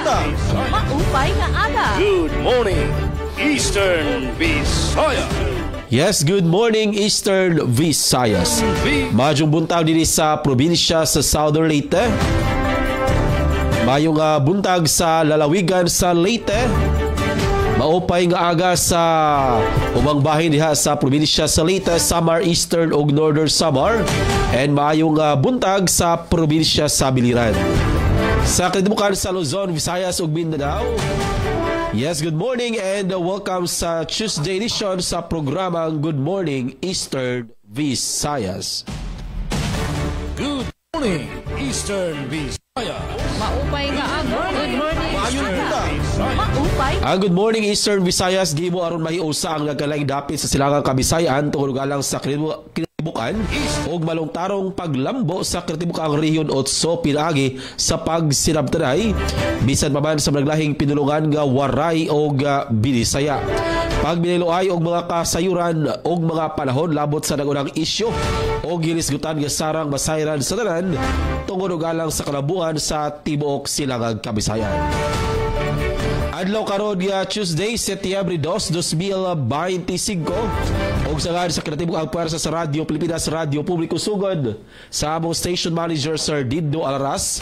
buntag. Maupay nga aga. Good morning, Eastern Visayas. Yes, good morning Eastern Visayas. Maayong buntag diri sa probinsya sa Southern Leyte. Maayong buntag sa lalawigan sa Leyte. Maupay nga aga sa ubang bahin diha sa probinsya sa Leyte, Samar Eastern ug Northern Samar. And maayong buntag sa probinsya sa Biliran. Sa kalibukan sa Luzon, Visayas ug Mindanao. Yes, good morning and welcome sa Tuesday edition sa programang Good Morning Eastern Visayas. Good morning, Eastern Visayas. Maupay nga aga. Good morning. Maayong buntag. Maupay. Good morning Eastern Visayas. Gimo aron mahiusa ang nagkalaing dapit sa silangang Kabisayan tungod galang sa kalibukan ug malungtarong paglambo sa kritibukang rehiyon 8 pinagi sa pagsinabtanay bisan pa man sa naglahing pinulungan nga Waray ug Binisaya. Pagbiniluay og mga kasayuran og mga panahon labot sa nagunang isyu og gilisgutan nga sarang masayran sa tanan tungod og galang sa kalabuan sa tibuok silangang Kabisayan. Adlaw karon nga Tuesday, Setyembre 2, 2025. Og sagad sa kreatibong agpuwersa sa Radyo Pilipinas, Radyo Publiko Sugod sa among station manager Sir Dindo Alaras.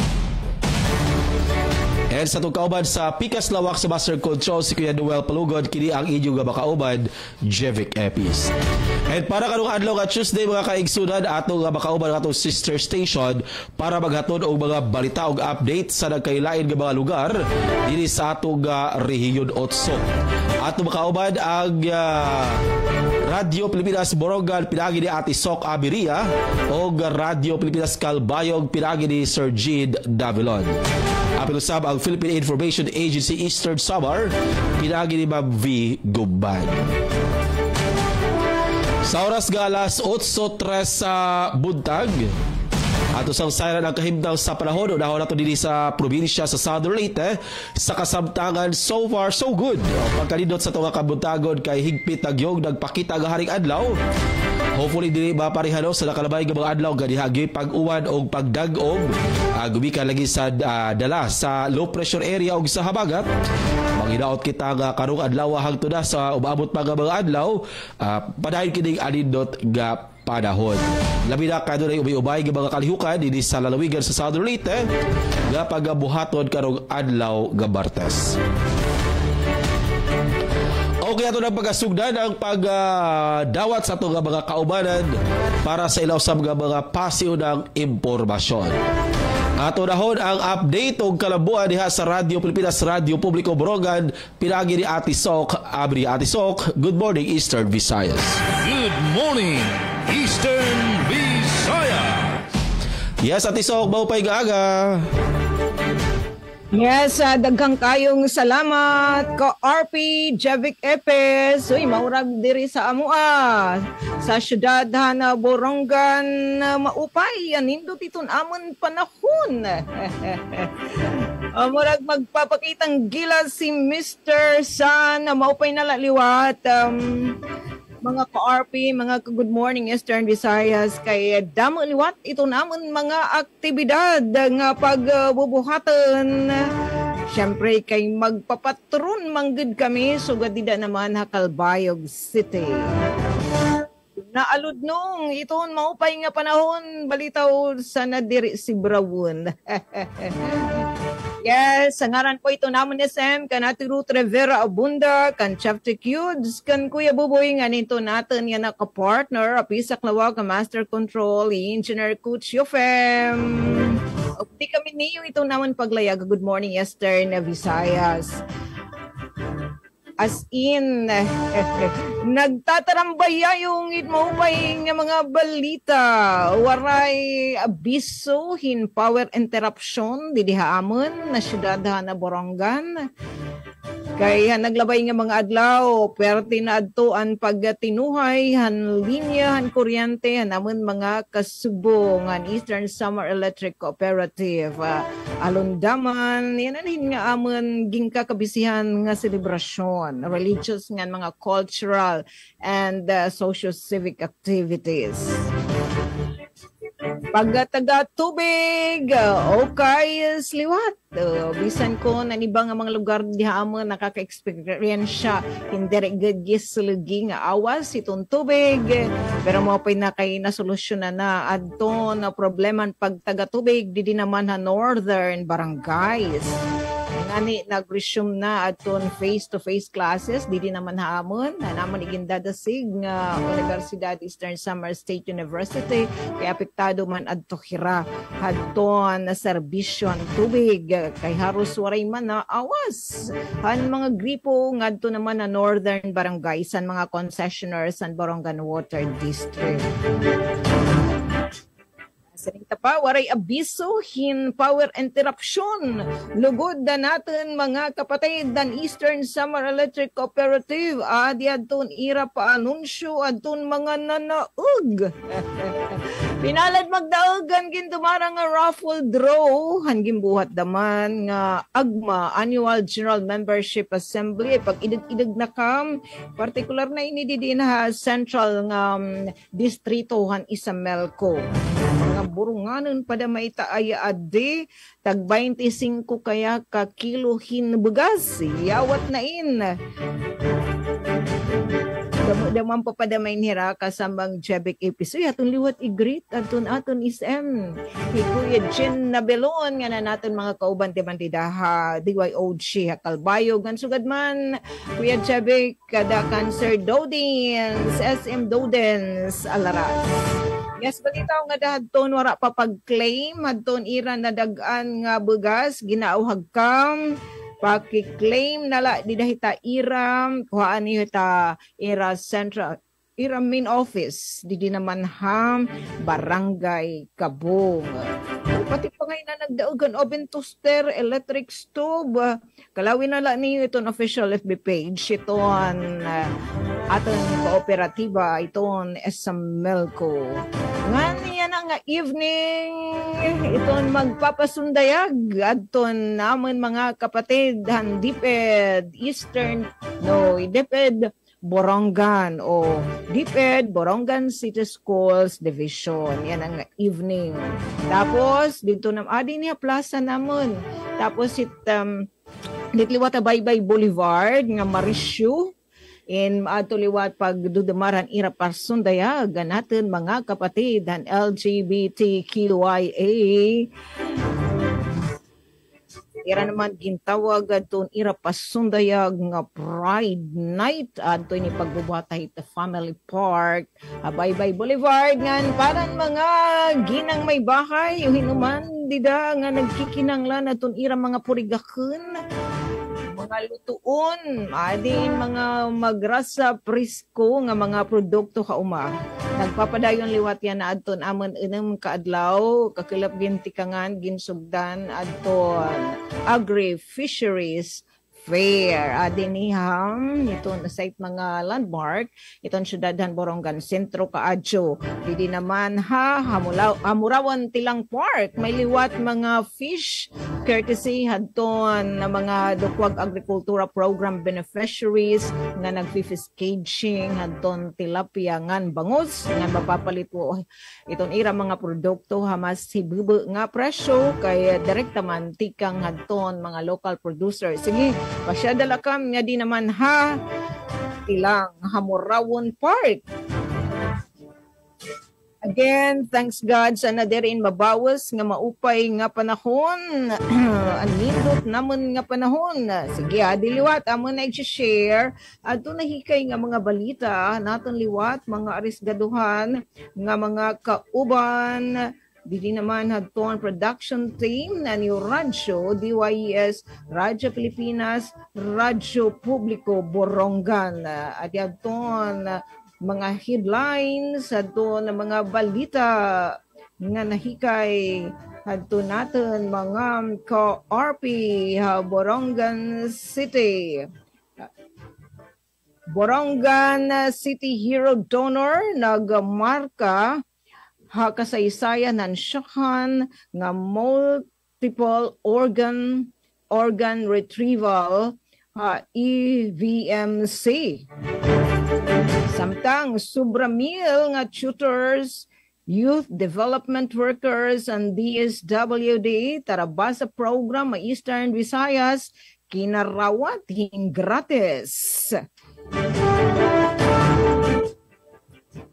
And sa itong kauban sa Pikas Lawak sa Master Control si Kuya Noel Palugod, kini ang inyong makauban, Jevic Epis. And para kanong adlaw nga Tuesday mga kaigsunan, atong makauban atong sister station para maghatod og mga balita og update sa nagkailain nga mga lugar diri sa atong rehiyon 8. Atong makauban ang Radyo Pilipinas Borongan pinagi ni Ate Sok Abiria o Radyo Pilipinas Calbayog pinagi ni Sir Gid Davilon. Apil usab ang Philippine Information Agency Eastern Samar pinagi ni Ma'am V. Gumban. Sa oras nga alas 8:03 sa buntag, ato sang sayran ang kahimtang sa panahon. Unahon nato dili sa probinsya sa Southern Leyte sa kasamtangan so far so good. Pagkalindot sa tunga kabuntagon kay higpit nagyog nagpakita nga haring adlaw. Hopefully dili maparehano sa nakalabay nga mga adlaw ganihagi pag-uwan og pagdag-og gumikan lagi sa dala sa low pressure area og sa habagat. Manginaot kita nga karong adlaw hangtod na sa umabot pa nga mga adlaw padayon kining anindot nga panahon. Labi na kadto na ubay-ubay nga mga kalihukan dinhi sa lalawigan sa Southern Leyte nga pagabuhaton karong adlaw nga Martes. Okay, ato ng pagkasugdan ang pagdawat sa ito nga mga kaubanan para sa ilaw sa mga pasiw ng impormasyon. Ato nahon ang update o kalabuan diha sa Radyo Pilipinas, Radyo Publiko Borongan, pinagi ni Ate Sok Abri. Ate Sok, good morning Eastern Visayas. Good morning, Eastern Visayas. Yes, Ate Sok, maupay nga aga. Yes, daghang kayong salamat ko RP Jevic Epes. Uy, maurag diri sa amua sa syudad na Borongan maupay anindot iton amon panahon. Murag magpapakitang gilas si Mr. San maupay na laliwat. Mga ka-RP, mga good morning Eastern Visayas kay damo liwat ito namon mga aktibidad nga pagbubuhatan. Siyempre kay magpapatron manggid kami sugad dida naman Calbayog City. Naalud nung iton maupay nga panahon balitaw sana diri si Brawon. Yes, sa ngaran po ito naman SM, kan Ate Ruth Rivera Abunda, kan Chapter Cudes, kan Kuya Buboy, nga nito natin yan naka-partner, apisak lawag, ka Master Control, Engineer Coach Yofem. Di kami niyo ito naman paglayag. Good morning, Eastern Visayas. As in, nagtatarambaya yung itmaupay ng mga balita. Waray abiso, power interruption, didihaamon na syudad na Borongan. Kaya naglabay nga mga adlaw, perti na adtoan pagtinuhay, han linya, han kuryente, naman mga kasubong, han Eastern Summer Electric Cooperative. Alundaman, yan nga amon gingka kabisihan nga selebrasyon, religious nga mga cultural and social civic activities. Pagtaga tubig, okay, sliwat. Bisan ko nanibang nga mga lugar diha mo nakaka-experience hindi rin gisulgi nga awas itong tubig. Pero mo pa na kay nasolusyonan na adto na problema pagtaga tubig di naman ha northern barangays. Ani nag-resume na aton face-to-face classes di naman hamon na naman igindadasig nga Universidad Eastern Samar State University kay apektado man adto hira hadton na serbisyo ang tubig kay haros waray man na awas han mga gripo ngadto naman na northern barangay san mga concessionaires san Borongan Water District. Sarita pa, waray abiso, hin power interruption. Lugod na natin mga kapatid dan Eastern Samar Electric Cooperative. Adi adton ira pa anunsyo, adton mga nanaug. Pinalad magdaogan gintumara nga raffle draw. Hanging buhat daman nga AGMA, Annual General Membership Assembly. Pag idag na kam, partikular na inididin ha Central nga distritohan Isamelco. Mga burunganon pada may taaya ade tag 25 kaya ka kilo hinbugas yawat na in damo pa pada may nira kasambang Jebek episode atong liwat i-greet aton ism Kuya Jen Nabelon nga na naton mga kauban timantidaha DYOG Hakalbayo gan sugad man Kuya Jebek kada Cancer Dodens SM Dodens Alaras. Yes, balitaw nga dahadton wara pa pag-claim hadton ira na dagan nga bugas ginauhag kam paki-claim nala di dahita ira kuhaan ni ta ira central ira main office di naman ham barangay Kabong. Pati pa ngayon na nagdaogan oven toaster, electric stove. Kalawin na lang niyo itong official FB page. Iton aton kooperatiba, iton Esamelco. Nga nga evening, iton magpapasundayag. Aton naman mga kapatid, Handiped, Eastern, Diped, Borongan o DepEd, Borongan City Schools Division. Yan ang evening. Tapos, dito na, niya plaza namon. Tapos, ditliwat Baybay Boulevard, nga Marisyo. In liwat pag dudamaran ira parsundaya, ganatin mga kapatid, ang LGBTQIA. Ira naman gintawag adton ira pasundayag nga Pride Night adto ni pagbubuhatay ta Family Park Baybay Boulevard ngan paran mga ginang may bahay o hinuman dida nga nagkikinanglan adton ira mga purigaken mga lutuon, adin mga magrasa presko nga mga produkto kauma. Nagpapadayon liwat yan na adton amon enam kaadlaw, kakilap gintikangan, ginsugdan adton Agri-Fisheries Fair. Adin niham, itong site mga landmark, itong syudadhan Borongan, sentro kaadyo. Didi naman Hamurawan Tilang Park, may liwat mga fish, courtesy hadton na mga Dukwag Agrikultura Program beneficiaries nga nag-fish caging hadton tilapia ngan bangus nga mapapalit po itong ira mga produkto hamas hibubo nga presyo kay direkta man tikang hadton mga local producers. Sige, pasyadala kam nga di naman Tilang Hamurawon Park. Again, thanks God sana dirin mabawas nga maupay nga panahon. Anindot namon nga panahon. Sige, diliwat amon na i-share. Adto nahikay nga mga balita naton liwat mga arisgaduhan nga mga kauban. Dili naman hadton production team na New Radyo, DYES, Radyo Pilipinas, Radyo Publiko Borongan. Adi hadton mga headlines adto na mga balita nga nahikay adto natin mga ka-RP Borongan City. Borongan City Hero Donor nagmarka kasaysayan ng syakan nga multiple organ retrieval EVMC. Samtang sobra mil nga tutors youth development workers and DSWD tarabasa program sa Eastern Visayas kinarawat hing gratis.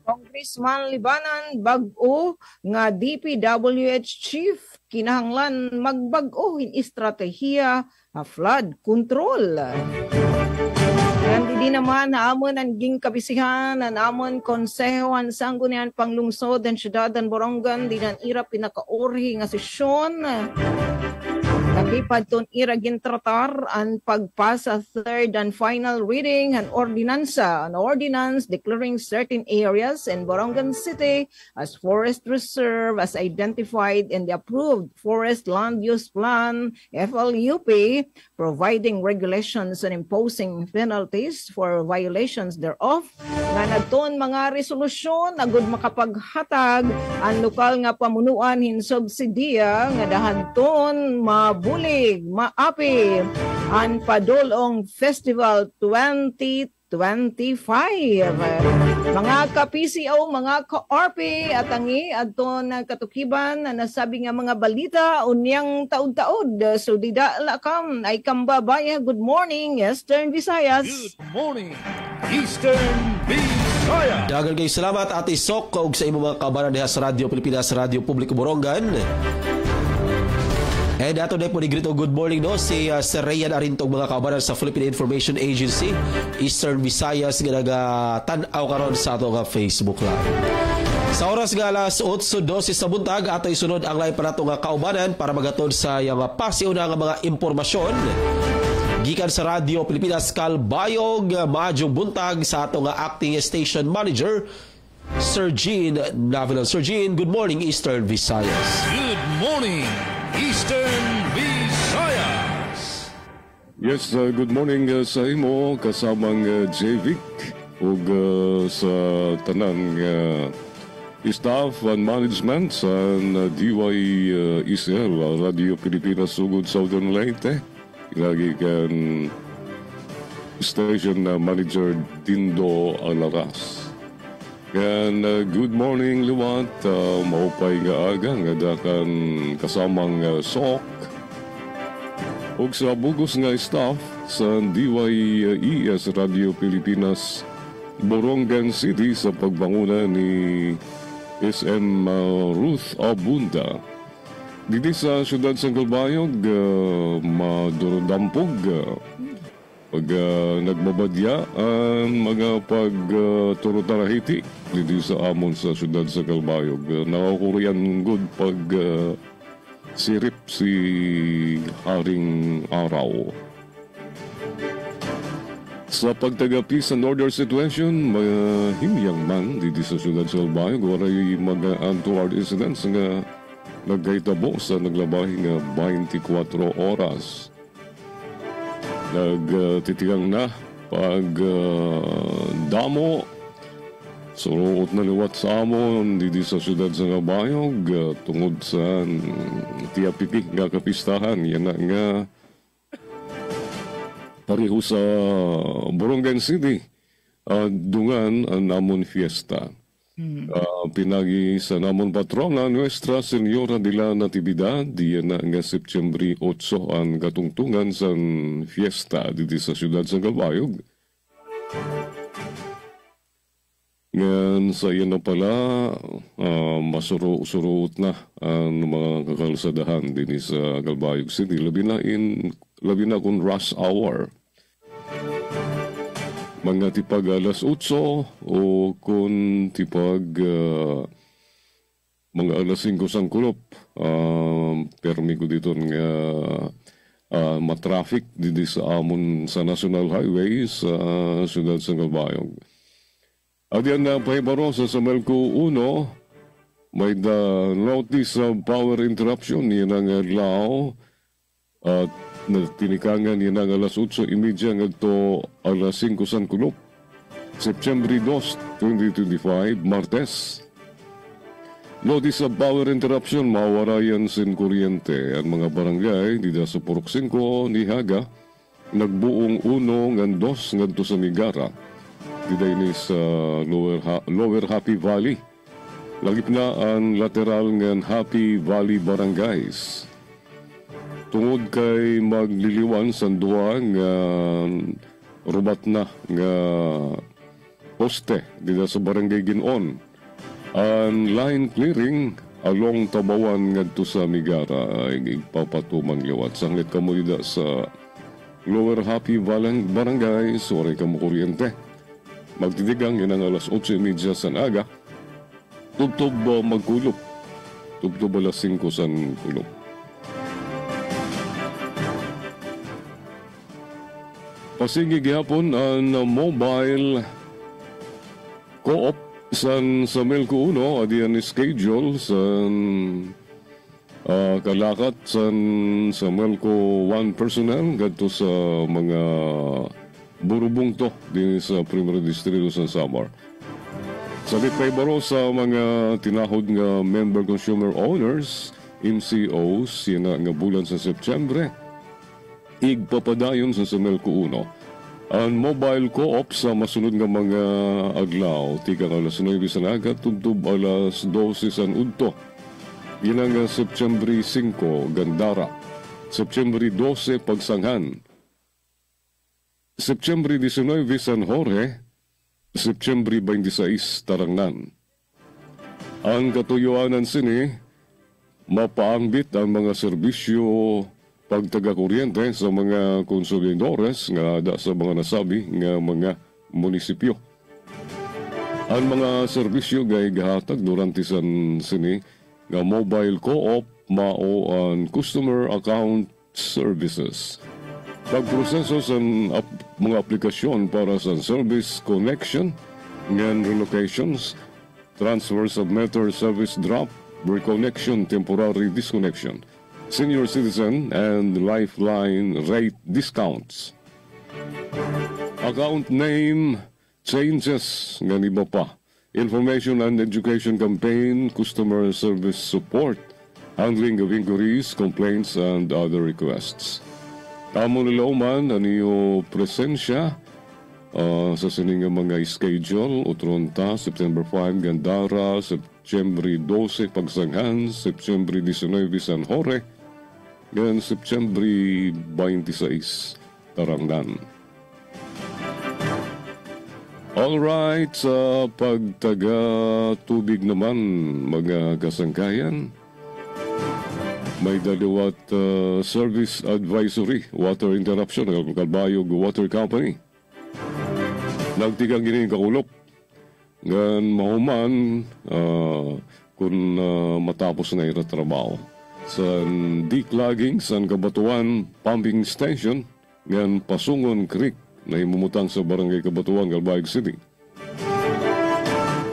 Congressman Libanan bag-o nga DPWH chief kinahanglan magbag-o hin estratehiya flood control. Hindi naman naamon ang ging kabisihan na naamon konseho ang sanggunian panglungsod ng syudad ng Borongan di nan ira pinakaorhi nga sesyon. Nakipad ton ira gintratar ang pagpasa third and final reading an ordinance declaring certain areas in Borongan City as forest reserve as identified in the approved Forest Land Use Plan FLUP, providing regulations and imposing penalties for violations thereof. Nga nagton mga resolusyon agud makapaghatag ang lokal nga pamunuan hin subsidiya nga dahanton mabulig maapi ang Padulong Festival 2025. Mga ka-PCO, mga ka-RP at tangi adto na katukiban na nasabi nga mga balita unyang taud-taud. So didala kam ay kambabaya. Good morning, Eastern Visayas. Good morning, Eastern Visayas. Dagan kayo salamat Ate Sok ug sa imong mga kabaran diha sa Radyo Pilipinas, Radyo Publiko Borongan. And ato na po ni Grito good morning no si Sir Rayan Arintog mga kabaran sa Philippine Information Agency Eastern Visayas nga naga-tan-aw karon sa ato nga Facebook Live. Sa oras nga alas 8:12 sa buntag ato isunod ang live para ato nga kaubanan para magatod sa yang pasiuna nga mga impormasyon gikan sa Radyo Pilipinas Kalbayog. Maadjong buntag sa ato nga acting station manager Sir Jean Navilan. Sir Jean, good morning Eastern Visayas. Good morning, Eastern Visayas. Yes, good morning sa imo kasamang J-Vic ug sa tanang staff and management sa DYECL Radio Pilipinas sugod Southern Leyte. Lagi kan station manager Dindo Alaras. And good morning liwat, maupay nga aga nga dakan kasamang SOC ug sa bugos nga staff sa DYES Radio Pilipinas Borongan City sa pagbanguna ni SM Ruth Abunda. Dito sa siyudad sa Kalbayog, madurodampog pag nagmabadya ang mga pagturotarahiti dito sa amon sa siyudad sa Kalbayog. Nakakurian good pag sirip si Haring Araw. Sa pagtagapi sa northern situation, mahimyang man dito sa siyudad sa Kalbayog. Waray mga untoward incidents nga nagkaitabo sa naglabahi nga 24 oras. Nagtitigang na pag damo suruot na liwat sa amon dito sa siyudad sa Kalbayog tungod sa tiapipik nga kapistahan yan na nga pareho sa Borongan City dungan ang namon fiesta. Pinagi sa namon patrona Nuestra Señora de la Natividad diyan na nga September 8 ang katungtungan sa fiesta dito sa siyudad sa Kalbayog. Ngayon sa iyan na pala masuro-suruot na ang mga kakalsadahan din sa Kalbayog City labi na kung rush hour. Mga tipag alas 8 o kung tipag mga alas 5 sangkulop. Permi ko dito nga matraffic dito sa amon sa National Highway sa siyudad sa Kalbayog. At yan na pahibaro sa Samelco 1, may notice of power interruption. Yan ang lao at tinikanger niya ng alas 8:30 ngadto alas 5 sangkulop September 2, 2025, Martes. Notice of power interruption, mawarayan sin kuryente ang mga barangay dito sa Purok 5 ni Haga, nagbuong 1 ngandos ngadto sa Migara dito ini sa Lower Happy Valley. lagip na ang lateral ng Happy Valley Barangays. Tungod kay magliliwan sa duwa nga rubat na nga poste dito sa Barangay Ginon. Ang line clearing along Tabawan ngadto sa Migara ay ipapatuman liwat. Sanglit kamo ida sa Lower Happy Valley Barangay, sore kamo kuryente. Magtitigang yun ang alas 8:30 sa aga. Tubtob magkulop. Tubtob alas 5 sa kulop. Pasigi gihapon ang mobile co-op sa Melco 1 adiyan schedule sa kalakat sa Melco 1 personnel gadto sa mga burubong to din sa Primero Distrito sa Samar. Sabit pay baro sa mga tinahod nga member consumer owners MCOs yan nga bulan sa Setyembre igpapadayon sa Melco 1 ang mobile co-op sa masunod nga mga adlaw tikang alas 9 sa naga tubtub alas 12 sa udto. Yan ang September 5 Gandara, September 12 Pagsanghan, September 19 San Jorge, September 26 Tarangnan. Ang katuyuanan sini mapaangbit ang mga serbisyo pagtaga-kuryente sa mga konsumidores nga da sa mga nasabi nga mga munisipyo. Ang mga serbisyo gay gahatag durante san sini nga mobile co-op mao ang customer account services. Pagproseso sa mga aplikasyon para sa service connection ngan relocations, transfers of meter service drop, reconnection, temporary disconnection, senior citizen and lifeline rate discounts. Account name changes nga iba pa. Information and education campaign, customer service support, handling of inquiries, complaints, and other requests. Tamo nilauman ang iyo presensya sa sining mga schedule, Utronta, September 5, Gandara, September 12, Pagsanghan, September 19, San Jorge, and September 26, Tarangnan. Alright, sa pagtaga-tubig naman, mga kasangkayan, may daliwat service advisory, water interruption, ng Kalbayog Water Company. Nagtigang gini kaulop, ngan mahuman kung matapos na iratrabaho. Sa declogging sa Kabatuan Pumping Station ngan Pasungon Creek na imumutang sa Barangay Kabatuan, Calbayog City.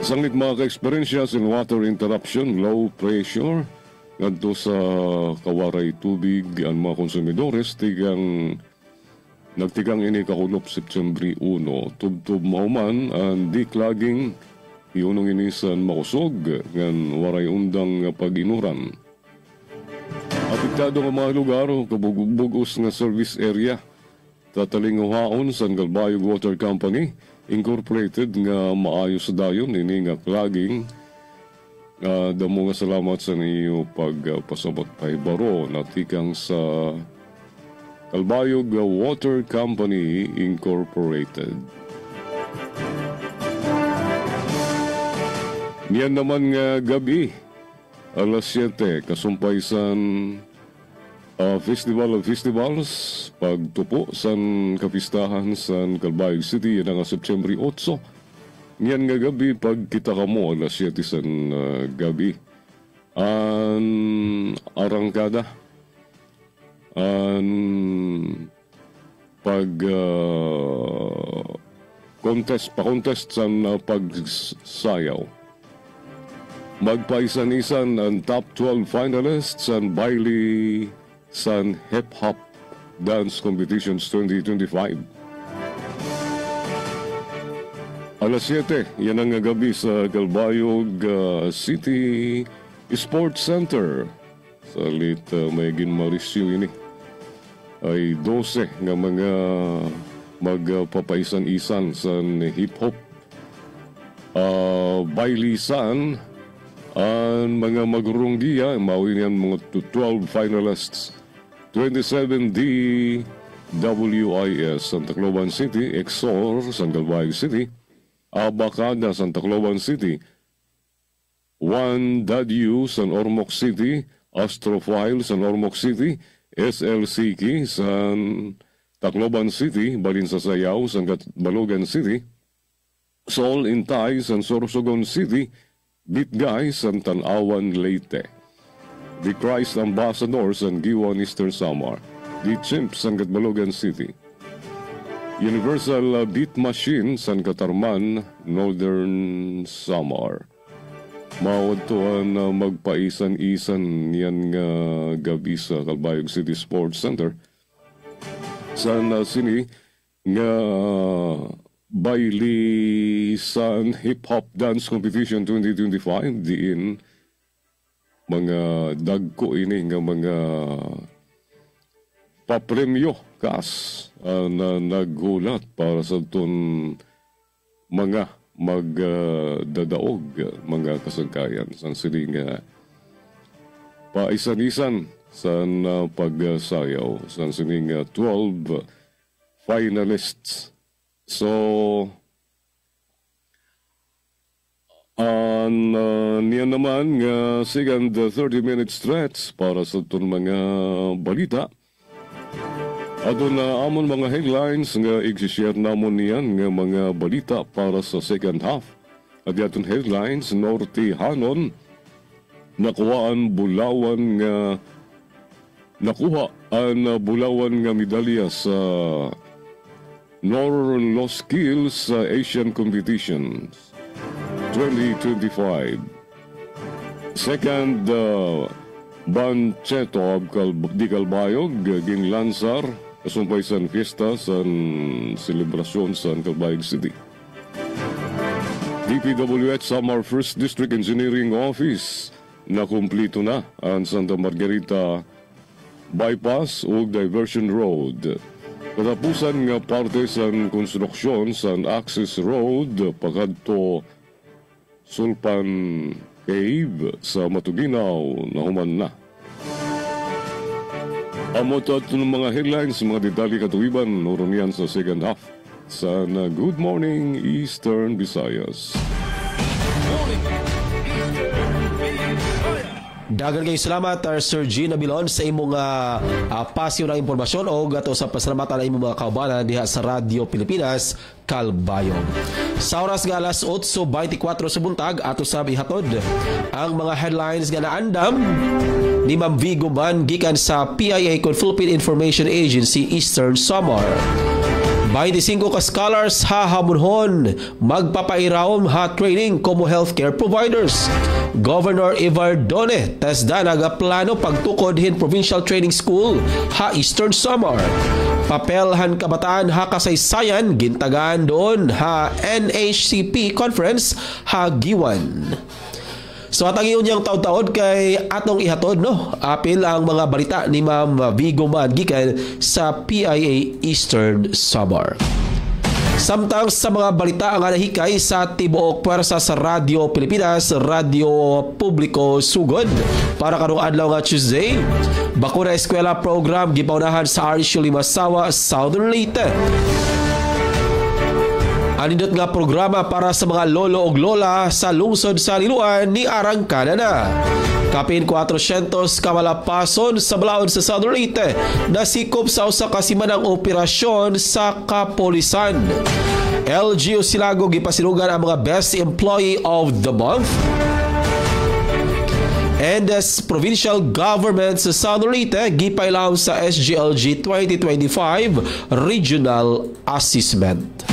Sanglit mga ka-eksperyensya sa water interruption, low pressure, ngadto sa kawaray tubig ang mga konsumidores, nagtigang ini kakulop September 1. Tubtub mahuman ang declogging, iunong inisan makusog, ngan waray undang pag-inuran. Apektado nga mga lugar, kabugos nga service area, tatalinguhaon sa Calbayog Water Company, Incorporated nga maayos dayon, ini nga clogging. Damo nga salamat sa niyo pagpasabot pay baro natikang sa Calbayog Water Company, Incorporated. Niyan naman nga gabi, alas 7, kasumpaysan Festival of Festivals, pagtupo sa kapistahan sa Calbayog City, yan ang September 8. Yan nga gabi, pagkita ka mo, alas 7 sa gabi. Ang arangkada, ang pa-contest sa pagsayaw. Magpaisan-isan ang top 12 finalists sa Bailey San Hip Hop Dance Competitions 2025. Alas 7, yan ang gabi sa Calbayog City Sports Center. Sa may ginmarisyo ini ay 12 nga mga magpapaisan-isan sa hip hop. Bailey San Ang mga magurunggiya, mauwi niyan mga 12 finalists. 27 DWIS, Santa Cloban City, Exor, San Galbayog City, Abacada, Santa Cloban City, 1 Dadyu, San Ormoc City, Astrophile, San Ormoc City, SLCK, San Tacloban City, Balinsasayaw, San Balogan City, Sol Intay, San Sorsogon City, Bitgay, San Tanawan, Leyte. The Christ Ambassador, San Giwan, Eastern Samar. The Chimp, San Gatbalogan City. Universal Beat Machine, San Catarman, Northern Samar. Mawadtuan na magpaisan-isan yan nga gabi sa Calbayog City Sports Center. San sini nga Bailisan Hip Hop Dance Competition 2025 diin mga dagko ini nga mga papremyo kas na naghulat para sa ton mga magdadaog mga kasangkayan sa siling paisan-isan sa pagsayaw sa siling 12 finalists. So, niyan naman nga second 30-minute stretch para sa itong mga balita. Ato na amon mga headlines nga i-share namon niyan nga mga balita para sa second half. At itong headlines, Norte Hanon, nakuha ang Bulawan nga medalya sa Northern Low Skills Asian Competitions 2025. Second, Bancheto di Calbayog, ging Lansar, kasumpay sa fiesta sa selebrasyon sa Calbayog City. DPWH Samar 1st District Engineering Office na kumplito na ang Santa Margarita Bypass o Diversion Road. Katapusan nga parte sa konstruksyon sa Access Road pakadto Sulpan Cave sa Matuginaw na human na. Amot at ng mga headlines, mga detalye katuwiban, noron yan sa second half sa Good Morning Eastern Visayas. Dagan kayo salamat, Sir G. Nabilon, sa imong pasyo ng impormasyon o gato sa pasalamatan ng imong mga kaubanan diha sa Radio Pilipinas, Calbayog. Sa oras nga alas 8:24 sa buntag, ato sa bihatod ang mga headlines nga naandam ni Ma'am Vigo Man gikan sa PIA kon Philippine Information Agency Eastern Samar. 25 ka scholars hahamunhon magpapairawom ha training como healthcare providers. Governor Ivardone tasda nagaplano pagtukod hin Provincial Training School ha Eastern Samar. Papelhan kabataan ha kasaysayan gintagaan doon ha NHCP Conference ha Giwan. So atang iunyang taud-taud kay atong ihatod no apil ang mga balita ni Ma'am Vigo Man gikan sa PIA Eastern Samar. Samtang sa mga balita ang nahikay sa tibuok pwersa sa Radio Pilipinas, Radio Publiko Sugod para karong adlaw nga Tuesday, bakuna eskwela program gipaunahan sa RSU Limasawa, Southern Leyte. Anindot nga programa para sa mga lolo o lola sa lungsod sa Liloan ni arangkada na. Kapin 400 kamalapason sa balaod sa Southern Leyte nasikop sa usa ka simanang operasyon sa kapolisan. LGU Silago gipasilugan ang mga Best Employee of the Month. And as provincial government sa Southern Leyte gipailaw sa SGLG 2025 Regional Assessment.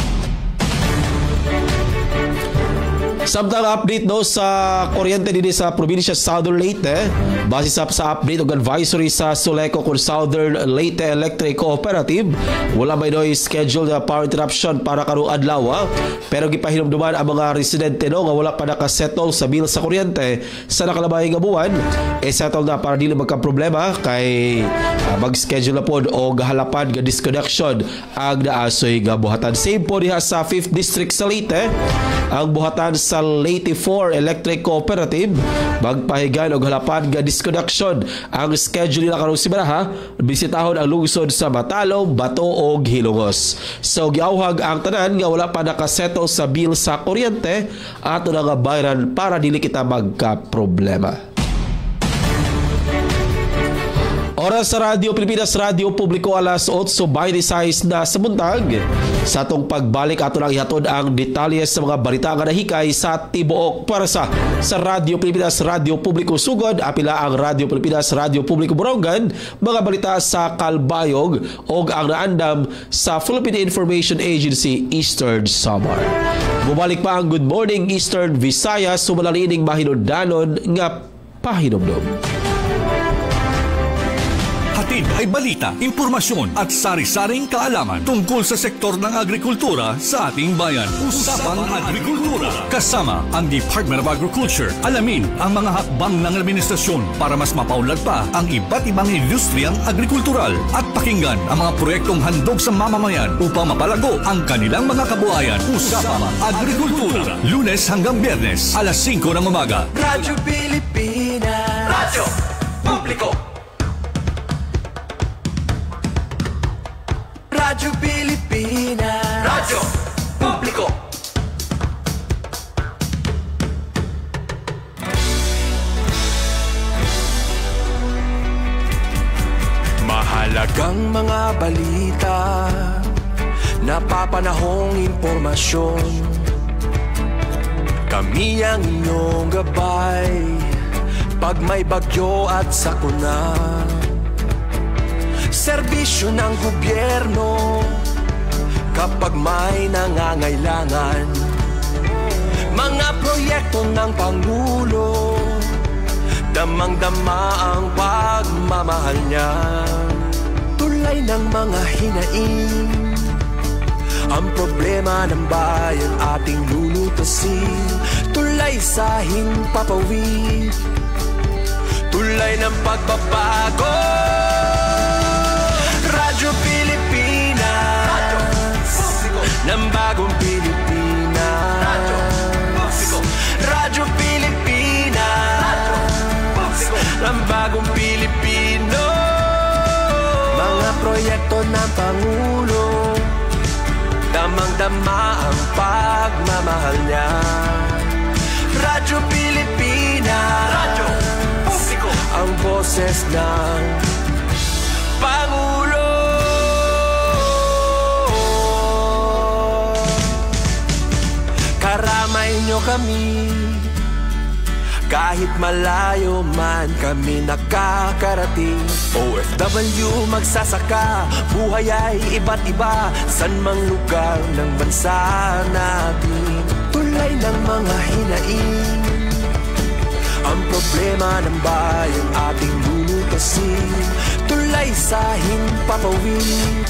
Samtang update no sa kuryente din sa probinsya Southern Leyte, base sa update ug advisory sa Suleco kung Southern Leyte Electric Cooperative, wala may no scheduled power interruption para karong adlaw, pero gipahinumduman ang mga residente no nga wala pa nakasettle sa bill sa kuryente sa nakalabay nga buwan, settle na para dili magka problema kay mag-schedule na pod o gahalapan nga disconnection ang naasoy nga buhatan. Same po diha sa 5th District sa Leyte, ang buhatan sa sa Leyte 4 Electric Cooperative magpahigan og halapan nga disconnection ang schedule nila karong semana ha. Bisitahon ang lungsod sa Matalom, Bato ug Hilongos. So giawhag ang tanan nga wala pa nakasettle sa bill sa kuryente ato na nga bayaran para dili kita magka-problema. Oras sa Radyo Pilipinas, Radyo Publiko, alas 8:26 na sa buntag. Sa atong pagbalik ato lang ihatod ang detalye sa mga balita nga nahikay sa tibuok para sa Radyo Pilipinas, Radyo Publiko Sugod, apila ang Radyo Pilipinas, Radyo Publiko Borongan, mga balita sa Kalbayog o ang naandam sa Philippine Information Agency Eastern Samar. Bumalik pa ang Good Morning Eastern Visayas, sumalalining mahinundanon nga pahinomdom. Hatid ay balita, impormasyon at sari-saring kaalaman tungkol sa sektor ng agrikultura sa ating bayan. Usapang Agrikultura. Kasama ang Department of Agriculture. Alamin ang mga hakbang ng administrasyon para mas mapaunlad pa ang iba't ibang industriyang agrikultural at pakinggan ang mga proyektong handog sa mamamayan upang mapalago ang kanilang mga kabuhayan. Usapang Agrikultura. Lunes hanggang Biyernes, alas 5 ng umaga. Radyo Pilipinas. Radyo Publiko. Radyo Pilipinas. Radyo Publiko. Mahalagang mga balita, napapanahong impormasyon. Kami ang inyong gabay pag may bagyo at sakuna. Serbisyo ng gobyerno kapag may nangangailangan. Mga proyekto ng Pangulo, damang-dama ang pagmamahal niya. Tulay ng mga hinaing, ang problema ng bayan ating lulutasin. Tulay sa himpapawid, tulay ng pagbabago. Radyo Pilipinas, Radyo Publiko, ng bagong Pilipinas. Radyo Publiko, Radyo Pilipinas, Radyo Publiko, ng bagong Pilipino. Mga proyekto ng Pangulo, damang-dama ang pagmamahal niya. Radyo Pilipinas, Radyo Publiko, ang boses ng Pangulo. Karamay nyo kami, kahit malayo man kami nakakarating. OFW magsasaka, buhay ay iba't iba, san mang lugar ng bansa natin. Tulay ng mga hinaing, ang problema ng bayan ating lulutasin. Tulay sa himpapawid,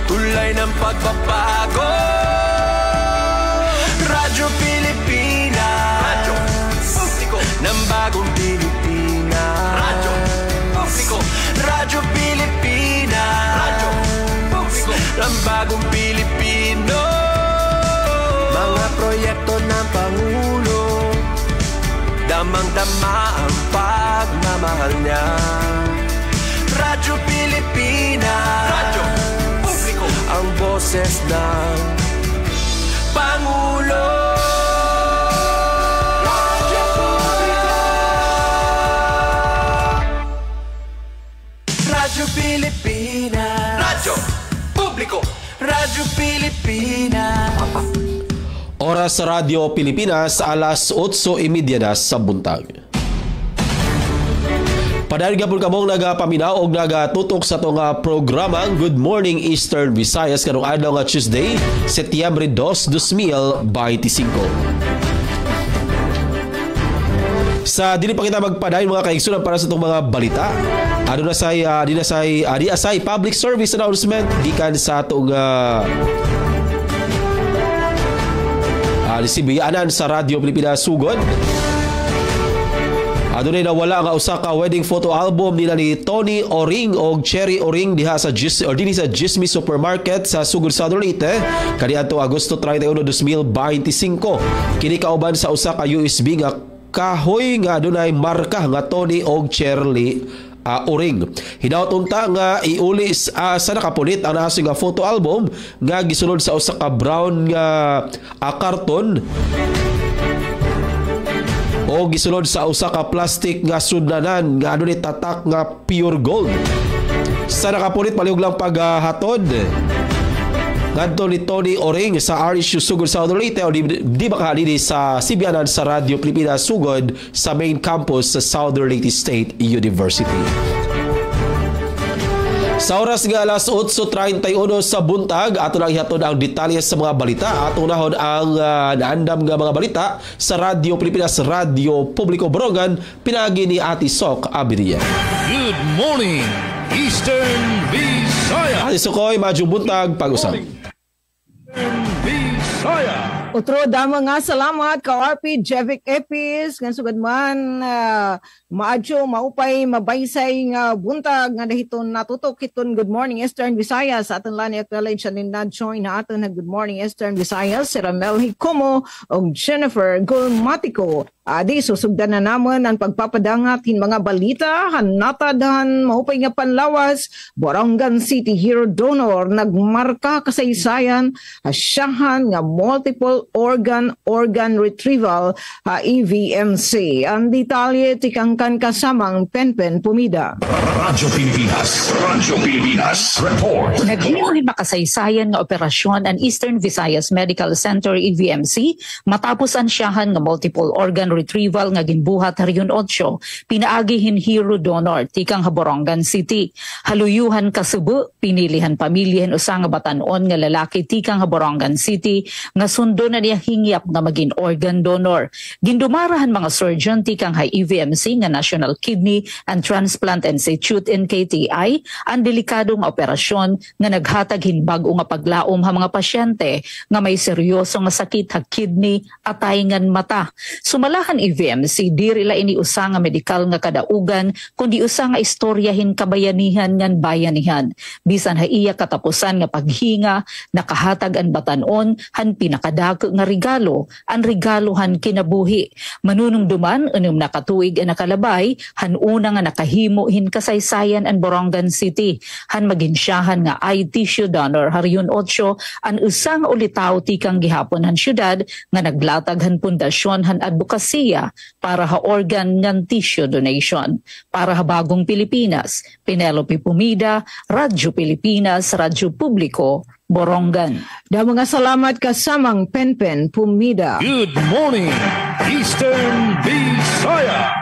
tulay ng pagbabago. Radyo Pilipinas, Radyo Publiko, ng bagong Pilipinas. Radyo Publiko, Radyo Pilipinas, Radyo Publiko, ng bagong Pilipino. Mga proyekto ng Pangulo, damang-dama ang pagmamahal niya. Radyo Pilipinas, Radyo Publiko, ang boses ng Pangulo. Radyo Publiko, Radyo Pilipinas, Radyo Publiko, Radyo Pilipinas. Oras sa Radyo Pilipinas, alas 8:30 na sa buntag. Padahil gapon kamong nagapaminaw og nagatutok sa itong programa Good Morning Eastern Visayas karong adlaw nga Tuesday, Setyembre 2, 2025. Sa dili pa kita magpadayon mga kaigsunan para sa itong mga balita. Di asay public service announcement gikan sa itong sibiyanan sa Radyo Pilipinas Sugod. Adunay nawala nga usa ka wedding photo album nila ni Tony Oring og Cherry Oring diha sa dinhi sa Gismi Supermarket sa Sugod Southern Leyte kaniadto Agosto 31, 2025. Kini kauban sa usa ka USB nga kahoy nga adunay marka nga Tony og Cherry Oring. Hinaut unta nga iuli sa nakapulit ang naaso nga photo album nga gisulod sa usa ka brown nga karton o gisulod sa usa ka plastic nga sudnanan nga adunay tatak nga pure gold. Sa nakapulit palihog lang paghatod ngadto ni Tony Oring sa RSU Sugod Southern Leyte o di makahalili sa Sibianan sa Radyo Pilipinas Sugod sa main campus sa Southern Leyte State University. Sa oras nga alas 8:31 sa buntag, ato nang ihatod ang detalye sa mga balita. Ato nahon ang naandam nga mga balita sa Radyo Pilipinas, Radyo Publiko Borongan, pinagi ni Ati Sok Abiria. Good morning, Eastern Visayas. Ati Sokoy, madyong buntag, pag-usap. Otro dama nga salamat ka RP Jevic Epis nga sugad man maadyo maupay mabaysay nga buntag nga dahiton natutok hiton Good Morning Eastern Visayas aton lan acknowledge and na-join na aton na Good Morning Eastern Visayas si Ramel Hicomo og Jennifer Gulmatico. Adi susugdan na namon ang pagpapadangat hin mga balita hanatadahan maupay nga panlawas Borongan City Hero Donor nagmarka kasaysayan asyahan nga multiple organ retrieval EVMC. Ang detalye tikangkan kasamang Penpen Pumida. Radyo Pilipinas report. Naghimuhin makasaysayan nga operasyon ang Eastern Visayas Medical Center EVMC matapos ansyahan nga multiple organ retrieval nga ginbuhat hariyon 8 pinaagihin hero donor tikang Borongan City. Haluyuhan kasubo pinilihan pamilyahan usa nga batan-on nga lalaki tikang Borongan City nga sundo na niya hingyap nga maging organ donor. Gindumarahan mga surgeon tikang EVMC nga National Kidney and Transplant Institute NKTI ang delikadong operasyon nga naghatag hinbag-o nga paglaom ha mga pasyente nga may seryoso nga sakit ha kidney at taingan mata. Sumalahan EVMC diri la ini usa nga medikal nga kadaugan kundi usa nga istoryahin kabayanihan ngan bayanihan. Bisan ha iya katapusan nga paghinga nakahatag ang batan-on han pinakadako nga regalo ang regalohan kinabuhi. Manunungduman unom nakatuig ang nakalabay han una nga nakahimo hin kasaysayan ang Borongan City han maginsyahan nga eye tissue donor hariyon 8 ang usang ulitaw tikang gihapon han syudad nga naglatag han pundasyon han advokasya para ha organ ngan tissue donation. Para ha bagong Pilipinas, Penelope Pumida, Radyo Pilipinas, Radyo Publiko, Borongan. Da mga salamat kasamang Penpen Pumida. Good morning, Eastern Visayas.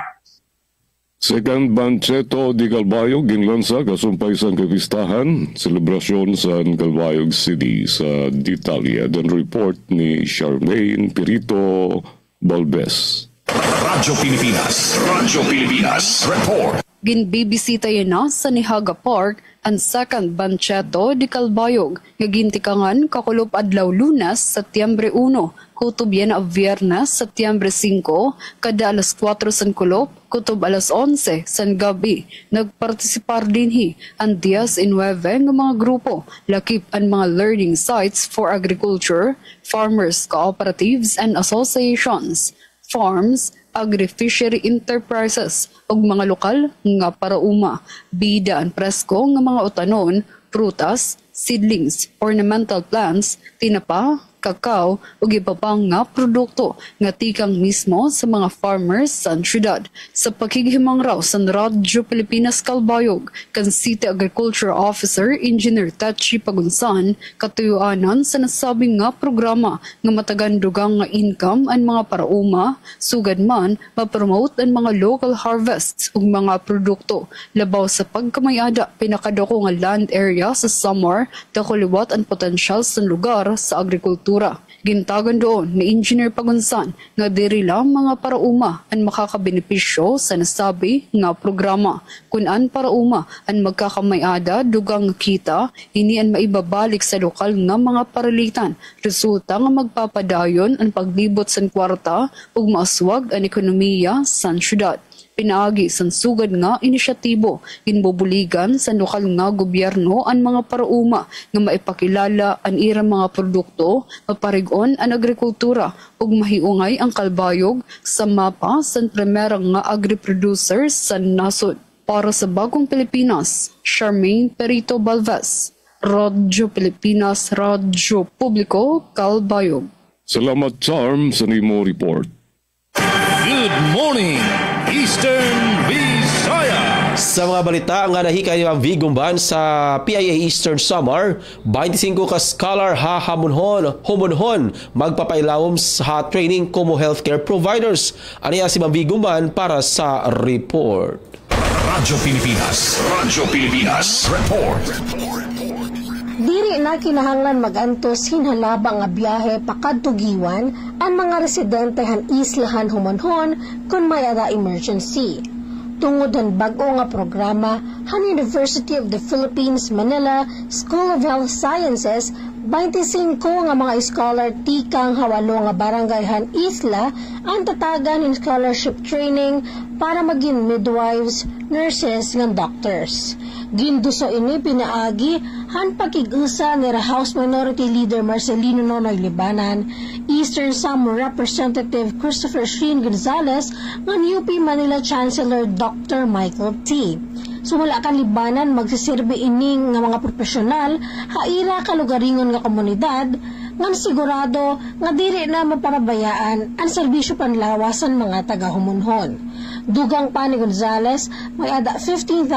Second Bancheto di Calbayog ginlansa kasumpay sa kapistahan selebrasyon sa Calbayog City sa detalye dan report ni Charmaine Pirito Balbes. Radyo Pilipinas report. Ginbibisita yun na sa Nihaga Park ang second Bancheto di Calbayog nga gintikangan kakulop adlaw Lunes, Setyembre 1, kutob yan na Viernes, Setyembre 5, kada alas 4 san kulop, kutob alas 11 san gabi. Nagpartisipar dinhi ang 10 nga mga grupo, lakip ang mga learning sites for agriculture, farmers, cooperatives and associations, farms, agri-fishery enterprises ug mga lokal nga parauma, bida ang presko nga mga utanon, prutas, seedlings, ornamental plants, tinapa, kakao ug iba pang nga produkto nga tikang mismo sa mga farmers sa syudad. Sa pakighimang raw sa Radyo Pilipinas Calbayog kan City Agriculture Officer Engineer Tachi Pagunsan katuyuanan sa nasabing nga programa nga matagandugang nga income ang mga parauma sugad man ma-promote ang mga local harvests ug mga produkto labaw sa pagkamayada pinakadako nga land area sa Samar dakuliwat ang potensyal sa lugar sa agrikultura. Gintagan doon ni Engineer Pagunsan nga diri lang mga parauma ang makakabenepisyo sa nasabi nga programa. Kung an parauma ang magkakamayada dugang kita, ini ang maibabalik sa lokal nga mga paralitan. Resulta nga magpapadayon ang paglibot sa kwarta ug maaswag ang ekonomiya sa syudad. Pinaagi sang sugad nga inisyatibo ginbubuligan sa lokal nga gobyerno ang mga parauma nga maipakilala ang irang mga produkto, maparig-on ang agrikultura ug mahiungay ang kalbayog sa mapa sa primerang nga agri-producers sa nasod. Para sa Bagong Pilipinas, Charmaine Perito Balvez, Radyo Pilipinas, Radyo Publiko, Kalbayog. Salamat, Charm, sa nimo report. Good morning, Eastern Visayas! Sa mga balita nga nahikay ang Vigumban sa PIA Eastern Samar, 25 ka scholar humunhon magpapailawom sa training como healthcare providers. Aniya si Ma'am Vigumban para sa report. Radyo Pilipinas Report. Diri na kinahanglan magantos hinhalaba nga biyahe pakadtugiwan ang mga residente han islahan humonhon kung may ada emergency. Tungod han bag-o nga programa han University of the Philippines Manila School of Health Sciences, 25 nga mga scholar tikang hawalo nga barangay han isla ang tatagan in scholarship training para maging midwives, nurses nga doctors. Ginduso ini pinaagi han pagkigusa ni House Minority Leader Marcelino Nonoy Libanan, Eastern Samar Representative Christopher Sheen Gonzales, ng UP Manila Chancellor Dr. Michael T. Sumula kan Libanan magsisirbe ining nga mga profesional haira kalugaringon nga komunidad ngan sigurado nga dili na maparabayaan ang serbisyo panlawasan mga taga-humunhon. Dugang pa ni Gonzales, may ada 15,000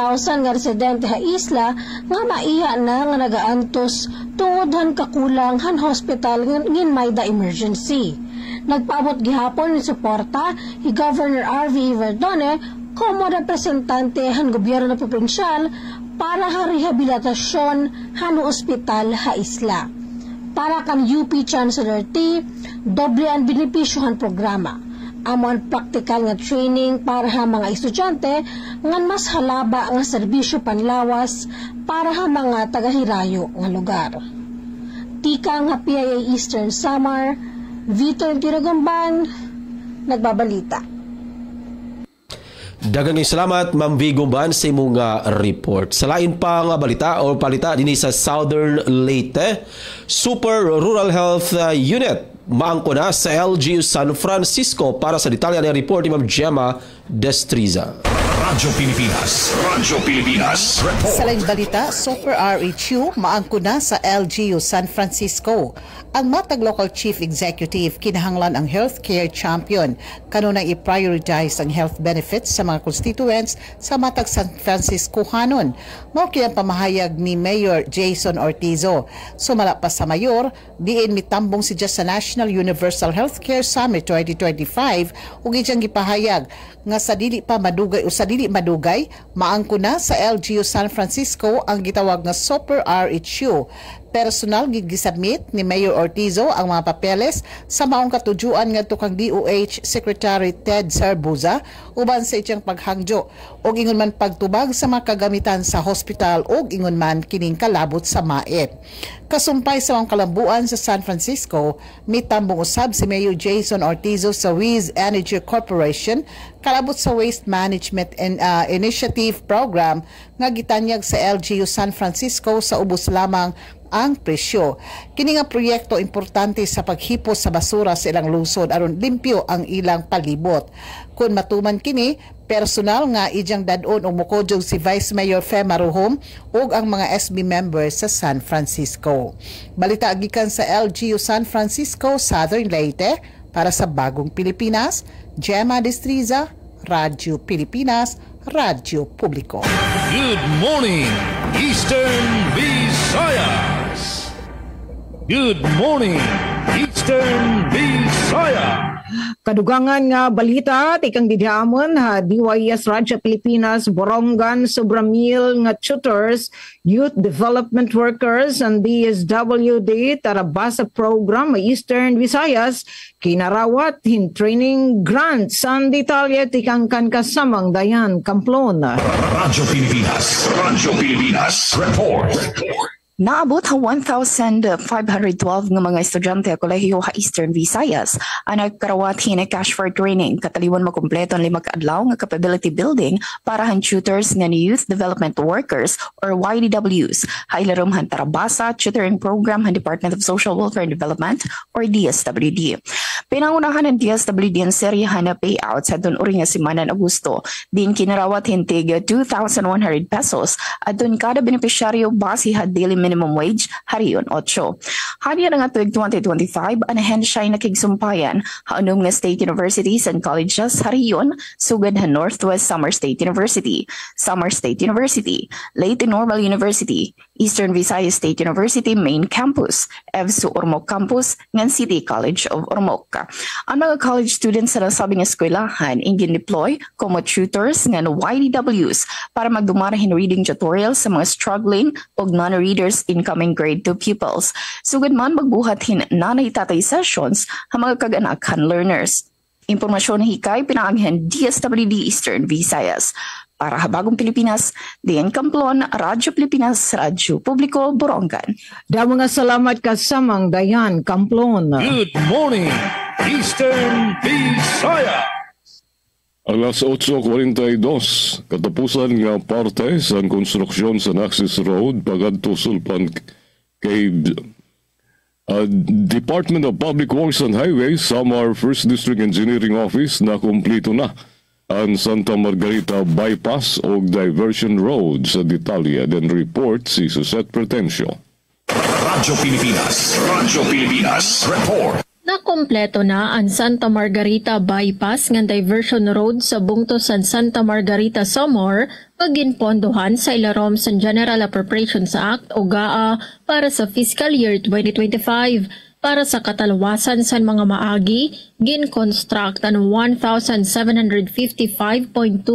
nga residente ha isla nga maiya na nga nagaantos tungod han kakulang han hospital ngin may da emergency. Nagpaabot gihapon ni suporta ni Governor R.V. Verdone como representante han gobyerno provinsyal para ha rehabilitasyon han ospital ha isla. Para kan UP Chancellor T, doble ang benepisyo han programa. Amon practical nga training para ha mga estudyante ngan mas halaba nga serbisyo panlawas para ha mga tagahirayo nga lugar. Tika nga PIA Eastern Samar, Vito Tiragumban, nagbabalita. Daghang salamat Ma'am Vigumban sa imong report. Sa lain pa nga balita o palita dinhi sa Southern Leyte, Super Rural Health Unit maangko na sa LGU San Francisco. Para sa detalye ng report ni Ma'am Gemma Destriza. Radyo Pilipinas Report. Sa laing balita, Super RHU maangko na sa LGU San Francisco. Ang matag local chief executive kinahanglan ang healthcare champion kanunay i-prioritize ang health benefits sa mga constituents sa matag San Francisco hanon. Mao kaya pamahayag ni Mayor Jason Ortizo. Sumala pa sa mayor, diin mitambong si sa National Universal Healthcare Summit 2025 ug iyang gipahayag nga sa dili madugay maangko na sa LGU San Francisco ang gitawag nga Super RHU. Personal gigisubmit ni Mayor Ortizo ang mga papeles sa maong katujuan ngadto kang DOH Secretary Ted Sarbuza uban sa iyang paghangyo ug ingon man pagtubag sa mga kagamitan sa hospital ug ingon man kining kalabot sa MAEP. Kasumpay sa mga kalambuan sa San Francisco, mitambong usab si Mayor Jason Ortizo sa Wiz Energy Corporation kalabot sa Waste Management Initiative Program nga gitanyag sa LGU San Francisco sa ubos lamang ang presyo. Kini nga proyekto importante sa paghipos sa basura sa ilang lungsod aron limpyo ang ilang palibot. Kung matuman kini, personal nga ijang dadon o mukodjog si Vice Mayor Fe Maruhom ug ang mga SB members sa San Francisco. Balita gikan sa LGU San Francisco, Southern Leyte, para sa Bagong Pilipinas, Gemma Destriza, Radyo Pilipinas, Radyo Publiko. Good morning, Eastern Visayas! Good morning, Eastern Visayas! Kadugangan nga balita tikang didhamon ha DYS Radyo Pilipinas Borongan Sobramil nga tutors, youth development workers and DSWD tarabasa program Eastern Visayas kinarawat hin training grant san detalye tikang kan kasamang Dayan Camplona. Radyo Pilipinas Report. Naabot ha 1,512 nga mga estudyante kolehiyo ha Eastern Visayas ang nagkarawat hina cash for training kataliwan makumpleto ang 5 kaadlaw nga capability building para han tutors nga ni Youth Development Workers or YDWs ha ilarom han Tarabasa Tutoring Program han Department of Social Welfare and Development or DSWD. Pinangunahan ng DSWD ang seryahan na payouts sa doon uri nga simana ng Agosto. Din kinarawat hintig 2,100 pesos at doon kada benepisyaryo base ha daily minimum wage hariyon 8. Hariyan nga tuig 2025 anahen siya nakigsumpayan haunom nga state universities and colleges hariyon sugad ha Northwest Samar State University, Samar State University, Leyte Normal University, Eastern Visayas State University Main Campus, EVSU Ormoc Campus, ngan City College of Ormoc. Ang mga college students sa nasabing eskwelahan ingin deploy como tutors ngan YDWs para magdumarahin reading tutorials sa mga struggling o non-readers incoming grade 2 pupils. Sugad man magbuhatin nanay tatay sessions ang mga kaganakan learners. Impormasyon hikay pinangaghan DSWD Eastern Visayas. Para Habagong Pilipinas, Dian Camplon, Radyo Pilipinas, Radyo Publiko, Borongan. Mga salamat kasamang Dian Camplon. Good morning, Eastern Visayas! Alas 8:42, katapusan nga parte sa konstruksyon sa Naxis Road, pagadto sulpan kay Department of Public Works and Highways, Samar 1st District Engineering Office na kumpleto na ang Santa Margarita Bypass o Diversion Road sa detalye. Then report si Susette Pretencio. Radyo Pilipinas, report. Nakompleto na ang Santa Margarita Bypass nga diversion road sa bungtos sa Santa Margarita Samar paginpondohan sa ilarom sa General Appropriations Act o GAA para sa fiscal year 2025. Para sa katalawasan sa mga maagi, gin-construct ang 1,755.2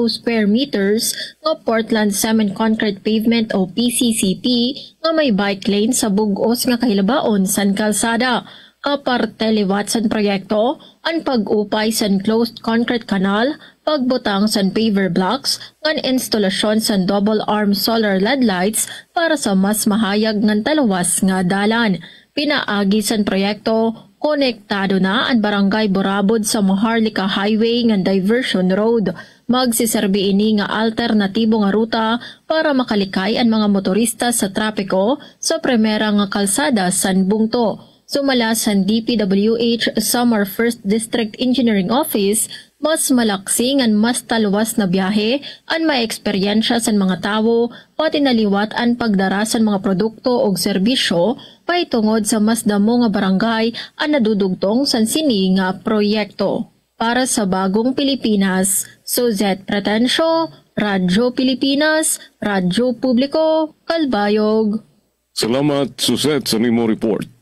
square meters ng Portland Cement Concrete Pavement o PCCP nga may bike lane sa bugos nga kahilabaon san kalsada. Kaparte liwat san proyekto, ang pag-upay san closed concrete canal, pagbutang san paver blocks, ngan instalasyon san double arm solar LED lights para sa mas mahayag ngan talawas nga dalan. Pinaagi san proyekto, konektado na ang barangay Borabod sa Maharlika Highway nga diversion road. Magsiserbi ini nga alternatibo nga ruta para makalikay ang mga motorista sa trapiko sa primera nga kalsada san bungto. Sumala sa DPWH Samar 1st District Engineering Office, mas malaksing ang mas taluwas na biyahe ang may eksperyensya sa mga tao, pati naliwat ang pagdara sa mga produkto o serbisyo, paitungod sa mas damo nga barangay ang nadudugtong sa sini nga proyekto. Para sa Bagong Pilipinas, Susette Pretencio, Radyo Pilipinas, Radyo Publiko, Kalbayog. Salamat, Susette, sa nimo report.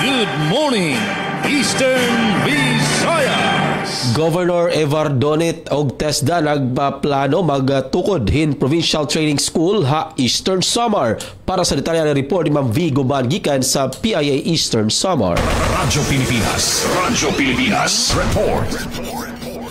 Good morning, Eastern Visayas! Governor Evardonit og TESDA nagpaplano magtukod hin Provincial Training School ha Eastern Samar. Para sa detalye ng report ni Ma'am Vigo Bangikan sa PIA Eastern Samar. Radyo Pilipinas, report.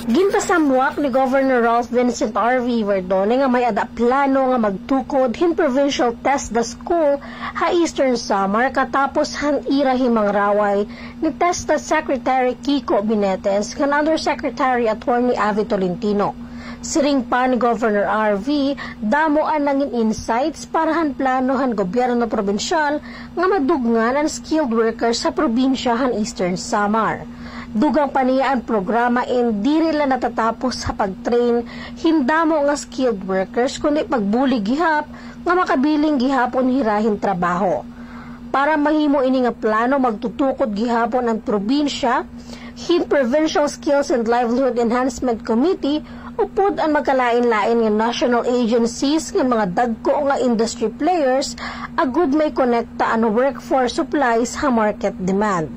Ginpasamwak ni Governor Ralph Vincent R.V. Verdone nga may plano nga magtukod hin Provincial TESDA School ha Eastern Samar katapos han ira himang raway ni TESDA Secretary Kiko Binetes kan Undersecretary Attorney Avi Tolentino. Siring pa ni Governor R.V. damoan nangin insights para han plano han gobyerno probinsyal nga madugnan ang skilled workers sa probinsya han Eastern Samar. Dugang pa niya ang programa hindi rin natatapos sa pag-train hindamo nga skilled workers kundi pagbuli gihap nga makabiling gihapon hirahin trabaho. Para mahimo ini nga plano magtutukod gihapon ang probinsya, hin Provincial Skills and Livelihood Enhancement Committee upod ang magkalain-lain nga national agencies nga mga dagko nga industry players agud may konekta ang workforce supplies ha market demand.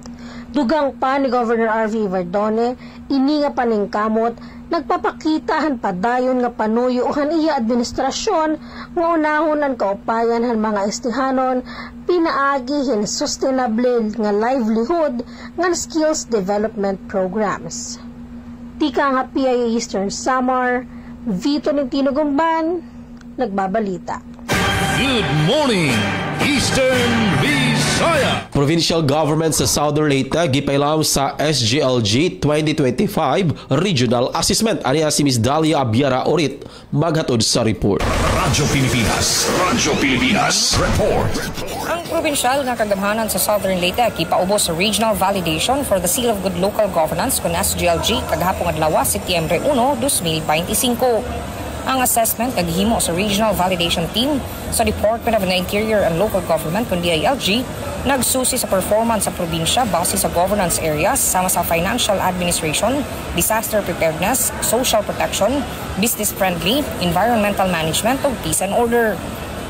Dugang pa ni Governor R.V. Verdone, ini nga paningkamot, nagpapakitahan padayon nga panuyo han iya administrasyon nga unahon ang kaupayan han mga estihanon, pinaagi hin sustainable nga livelihood nga skills development programs. Tika nga PIA Eastern Samar, Vito Nintino Gumban, nagbabalita. Good morning, Eastern Visaya. Provincial government sa Southern Leyte gipailam sa SGLG 2025 Regional Assessment. Aniya si Ms. Dalia Abiara Orit maghatod sa report. Radyo Pilipinas report. Ang probinsyal nga kagamhanan sa Southern Leyte kipaubos sa regional validation for the Seal of Good Local Governance kun SGLG kagahapong adlaw Setyembre 1, 2025. Ang assessment naghimo sa Regional Validation Team sa Department of the Interior and Local Government kun DILG nagsusi sa performance sa probinsya base sa governance areas sama sa financial administration, disaster preparedness, social protection, business friendly, environmental management ug peace and order.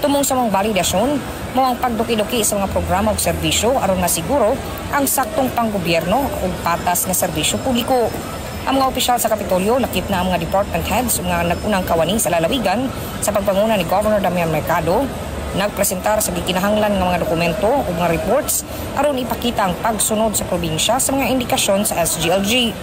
Tumong sa mga validasyon, mo ang pagduki-duki sa mga programa ug serbisyo aron masiguro ang saktong panggobyerno ug patas nga serbisyo publiko. Ang mga opisyal sa Kapitolyo lakip na ang mga department heads nga nag-unang kawani sa lalawigan sa pagpanguna ni Governor Damian Mercado, nagpresentar sa gikinahanglan ng mga dokumento o mga reports aron ipakita ang pagsunod sa probinsya sa mga indikasyon sa SGLG.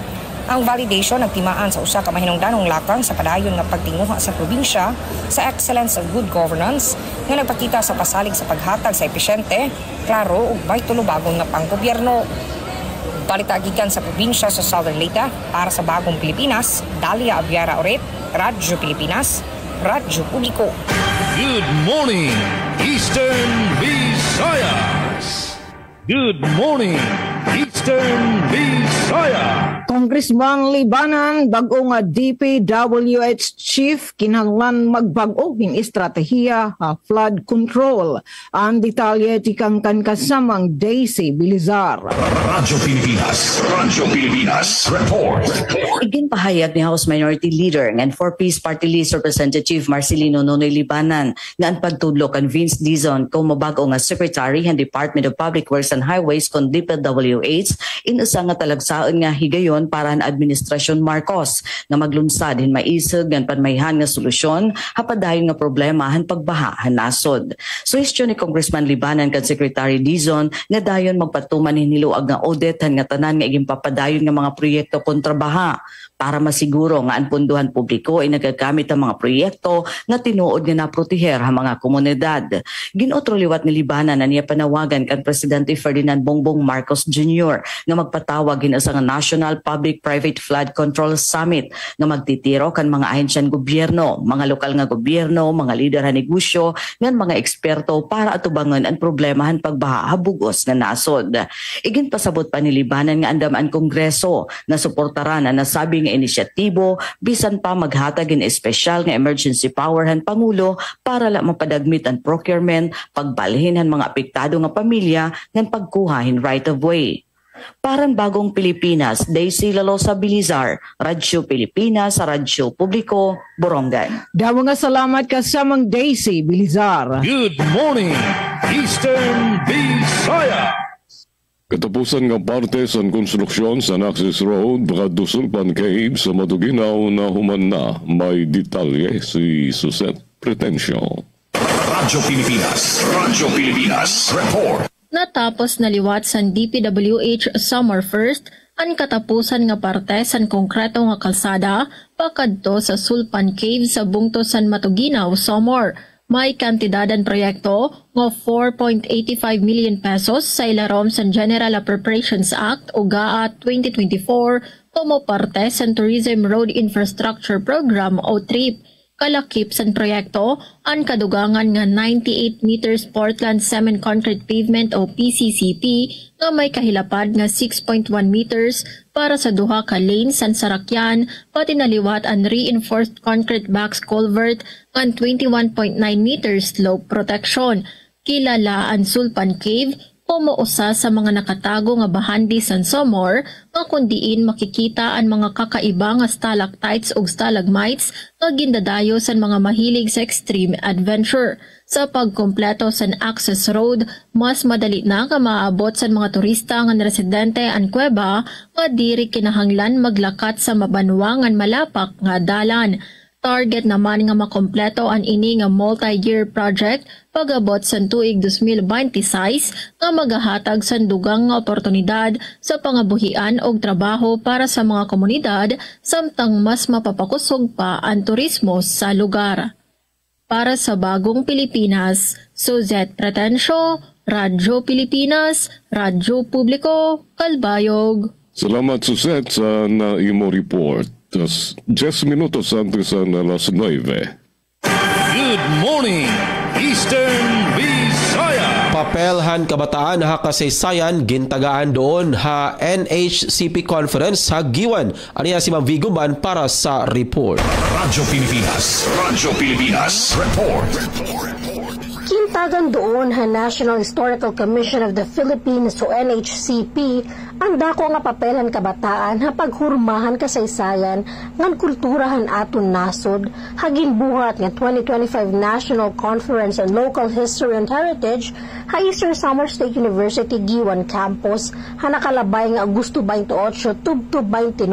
Ang validation nagtimaan sa usa ka mahinungdanong lakang sa padayon nga pagtinguha sa probinsya sa excellence of good governance nga nagpakita sa pasalig sa paghatag sa epesyente, klaro ug may tulubagon nga panggobyerno. Balita gikan sa probinsya sa Southern Leyte para sa Bagong Pilipinas, Dalia Abiara Oret, Radyo Pilipinas, Radyo Publiko. Good morning, Eastern Visayas. Good morning, Eastern Visayas. Congressman Libanan, bagong DPWH Chief, kinahanglan magbag-o ng estratehiya flood control. Ang detalye tikang kasamang Daisy Bilizar. Radyo Pilipinas report. Iginpahayag ni House Minority Leader and 4-piece Party List Representative Marcelino Nonoy Libanan nga ang pagtudlo kan Vince Dizon kung mabago nga Secretary ng Department of Public Works and Highways kon DPWH in usa nga talagsaon nga higayon para ang Administrasyon Marcos nga maglunsad hin maisog ngan panmayhan nga solusyon hapadayon nga problema han pagbaha han nasod. Suhestyon ni Congressman Libanan kan Secretary Dizon nga dayon magpatuman hin niluag nga audit han nga tanan nga igimpapadayon nga mga proyekto kontra baha para masiguro nga ang punduhan publiko ay nagagamit ang mga proyekto nga tinuod nga naproteher ang mga komunidad. Ginotro liwat ni Libanan na niya panawagan kan Presidente Ferdinand Bongbong Marcos Jr. nga magpatawag sa National Public-Private Flood Control Summit nga magtitiro kan mga ahensyan gobyerno, mga lokal nga gobyerno, mga lider ha negosyo, ngan mga eksperto para atubangan ang problemahan pagbaha habugos nga nasod. Igin pasabot pa ni Libanan nga andam ang Kongreso na suportaran na nasabing nga inisyatibo bisan pa maghatag in espesyal nga emergency power han Pangulo para la mapadagmit ang procurement, pagbalhin han mga apektado nga pamilya ngan pagkuhahin right of way. Parang Bagong Pilipinas, Daisy Lalosa Bilizar, Radyo Pilipinas, Radyo Publiko, Borongan. Dawa nga salamat kasamang Daisy Bilizar. Good morning, Eastern Visaya. Katapusan ng parte sa konstruksyon sa Naxos Road, Sulpan Cave sa Matuginaw na human na may detalye si Suset Pretencio. Radyo Pilipinas report. Natapos na liwat sa DPWH Summer 1st ang katapusan nga parte sa konkreto nga kalsada pakadto sa Sulpan Cave sa bungto San Matuginaw, Samar. May kantidadan proyekto nga 4.85 million pesos sa ilarom sa General Appropriations Act o GAA 2024 como parte sa Tourism Road Infrastructure Program o TRIP. Kalakip sa proyekto ang kadugangan nga 98 meters Portland Cement Concrete Pavement o PCCP nga may kahilapad nga 6.1 meters para sa duha ka lanes sa sarakyan pati naliwat ang reinforced concrete box culvert nga 21.9 meters slope protection. Kilala ang Sulpan Cave pumuusa sa mga nakatago nga bahandi sa Samar nga kundiin makikita ang mga kakaiba nga stalactites ug stalagmites nga gindadayo sa mga mahilig sa extreme adventure. Sa pagkompleto sa access road, mas madali na nga maaabot sa mga turista nga residente ang kuweba nga diri kinahanglan maglakat sa mabanwa nga malapak nga dalan. Target naman nga makompleto ang ini nga multi-year project pag-abot sa tuig 2026 nga magahatag sa dugang nga oportunidad sa pangabuhian og trabaho para sa mga komunidad samtang mas mapapakusog pa ang turismo sa lugar. para sa bagong Pilipinas. Suzette Pretensio, Radyo Pilipinas, Radyo Publiko, Calbayog. Salamat Suzette sa naimo report. 10 minutos antes sa alas 9. Good morning, Eastern Visaya! Papelhan kabataan ha kasaysayan gintagaan doon ha NHCP Conference ha Giwan. Aniya si Ma'am Viguban para sa report. Radyo Pilipinas, report. Kintagan doon ha National Historical Commission of the Philippines o NHCP ang dako nga papelan kabataan ha paghurmahan kasaysayan ngan kulturahan aton nasod ha ginbuhat nga 2025 National Conference on Local History and Heritage ha Eastern Samar State University Giwan Campus ha nakalabay nga Agosto 28 tubtub 29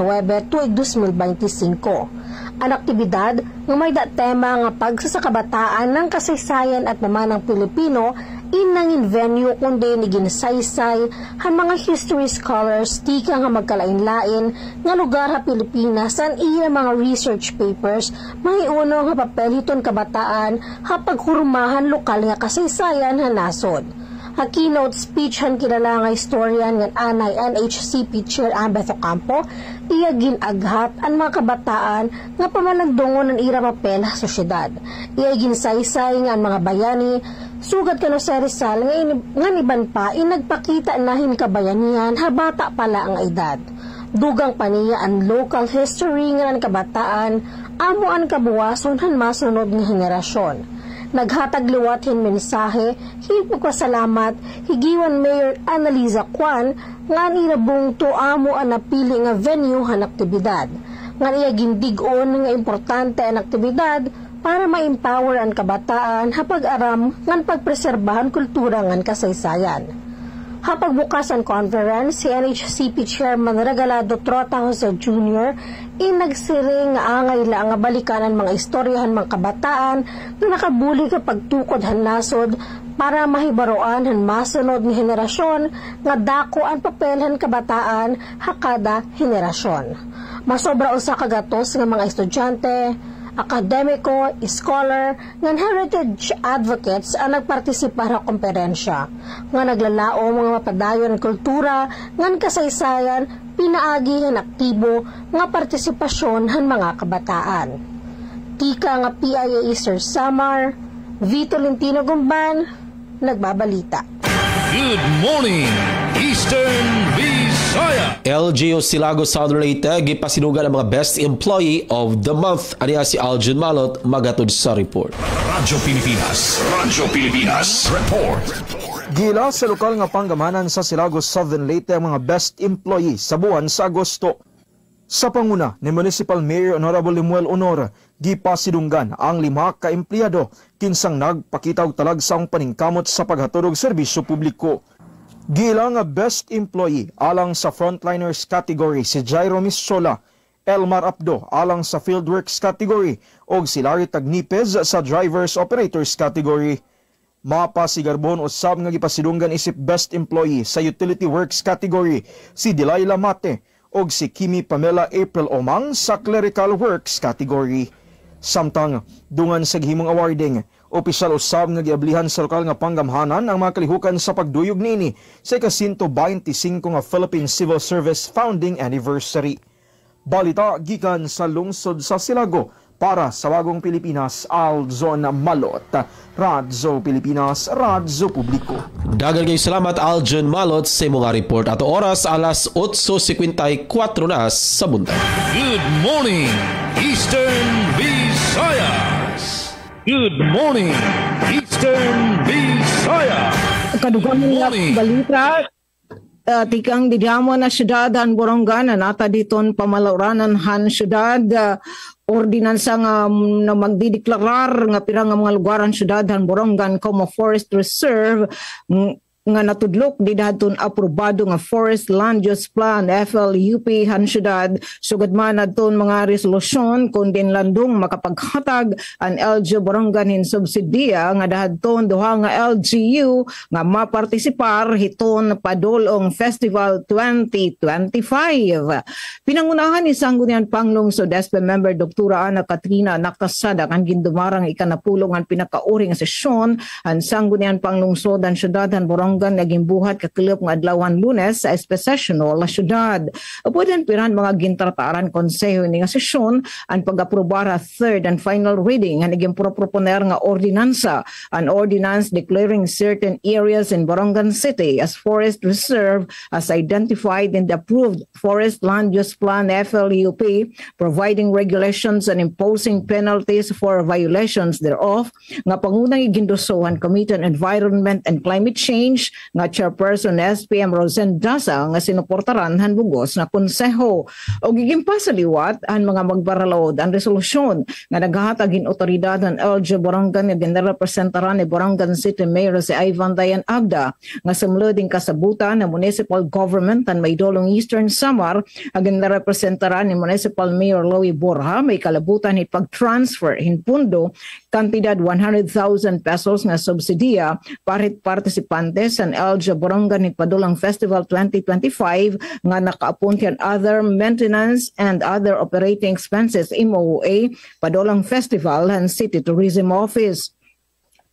tuig 2025. Ang aktibidad nga may tema nga pagsasakabataan ng kasaysayan at mamanang Pilipino inangin venue kundi ni ginsaysay han mga history scholars tika nga magkalain-lain nga lugar ha Pilipinas san iya mga research papers maiuno nga papel hiton kabataan ha paghurmahan lokal nga kasaysayan ha nasod. Ha keynote speech han kilala nga historian ng anay NHCP Chair Ambeth Ocampo, iya ginaghat ang mga kabataan nga pamanagdungon ng ira papel sa syudad. Iya ginsaysay nga ang mga bayani, sugad kano sa Rizal nga iban pa inagpakita nahin kabayanihan ha bata pala ang edad. Dugang paniya ang local history nga ng kabataan, amo ang kabuwason han masunod nga henerasyon. Naghatag liwatin mensahe, hipagpasalamat, higiwan Mayor Annalisa Kwan, nga nirabong to amo ang napili nga venue han aktibidad. Nga niya gindigon nga importante ang aktibidad para ma-empower ang kabataan hapag-aram ngan pagpreserbahan kultura ngan kasaysayan. Hapagbukas ang conference, si NHCP Chairman Regalado Trota Jose Jr. nagsiring nga angay lang nga balikan ang mga istoryahan mga kabataan na nakabuli kapag tukod han nasod para mahibaroan han masunod ng henerasyon nga dako ang papelhan kabataan hakada henerasyon. Masobra usa kagatos nga mga estudyante, akademiko, scholar, ngan heritage advocates ang nagpartisipa sa komperensya. Nga naglalao mga mapadayon ng kultura, ngan kasaysayan, pinaagi ng aktibo, nga partisipasyon han mga kabataan. Tika nga PIA Eastern Samar, Vito Lentino Gumban, nagbabalita. Good morning, Eastern Visaya! LGU Silago Southern Leyte gipasinugan ang mga Best Employee of the Month. Aniya si Aljon Malot magatod sa report. Radyo Pilipinas, report. Gila sa lokal nga panggamanan sa Silago Southern Leyte ang mga Best Employee sa buwan sa Agosto. Sa panguna ni Municipal Mayor Honorable Lemuel Honor, gipasidunggan ang 5 ka empleyado kinsang nagpakita og talag sa paningkamot sa paghatod og serbisyo publiko. Gila nga Best Employee alang sa Frontliners category si Jairo Misola, Elmar Abdo alang sa Fieldworks category og si Larry Tagnipez sa Drivers Operators category. Mapasigarbon usab nga gipasidunggan isip Best Employee sa Utility Works category si Delilah Mate og si Kimi Pamela April Omang sa Clerical Works category. Samtang dungan sa gihimong awarding, opisyal usab nga giablihan sa lokal nga panggamhanan ang mga kalihukan sa pagduyog niini sa ika-125 nga Philippine Civil Service Founding Anniversary. Balita gikan sa lungsod sa Silago para sa Bagong Pilipinas, Aljon Malot. Radyo Pilipinas, Radyo Publiko. Dagan kayo salamat Aljon Malot sa mga report. Ato oras alas 8:54 na sa buntag. Good morning, Eastern Visayas! Good morning, Eastern Visayas! Kadugang mga balita, tikang didyamo na syudad han Borongan, nata diton pamalawranan han syudad, ordinansa nga na magdideklarar nga pirang nga mga lugaran syudad han Borongan como forest reserve nga natudlok di dadton aprobado nga Forest Land Use Plan FLUP han syudad sugad man adton mga resolusyon kun din landong makapaghatag ang LGU Borongan hin subsidiya nga dadton duha nga LGU nga mapartisipar hiton padulong Festival 2025. Pinangunahan ni Sangguniang Panglungsod SP member Dr. Ana Katrina Nakasada ang gindumarang ikanapulong ang pinakauring sesyon ang Sangguniang Panglungsod ang syudadan Borongan naging buhat kakilip ng adlawan Lunes sa espesesyono la syudad. Apudan piran mga gintrataran konseho ni nga sesyon ang pag-aprobara third and final reading ang naging proponer nga ordinansa, an ordinance declaring certain areas in Borongan City as forest reserve as identified in the approved Forest Land Use Plan FLUP, providing regulations and imposing penalties for violations thereof, nga pangunang igindosohan Committee on Environment and Climate Change nga chairperson SPM Rosen Dasa nga sinuportaran han bugos na konseho. O gigimpa sa liwat ang mga magbaralod ang resolusyon nga naghahatag in otoridad ng LGU Borongan nga ginrepresentaran ni Borongan City Mayor si Ivan Dayan Agda nga sumluding kasabutan ng municipal government ang may dolong Eastern Samar ang ginrepresentaran ni Municipal Mayor Louie Borja may kalabutan ni pag-transfer in pundo kantidad 100,000 pesos nga subsidiya parit partisipantes sa LGU Borongan ni Padulang Festival 2025 nga nakaapunti ang other maintenance and other operating expenses MOA Padulang Festival and City Tourism Office.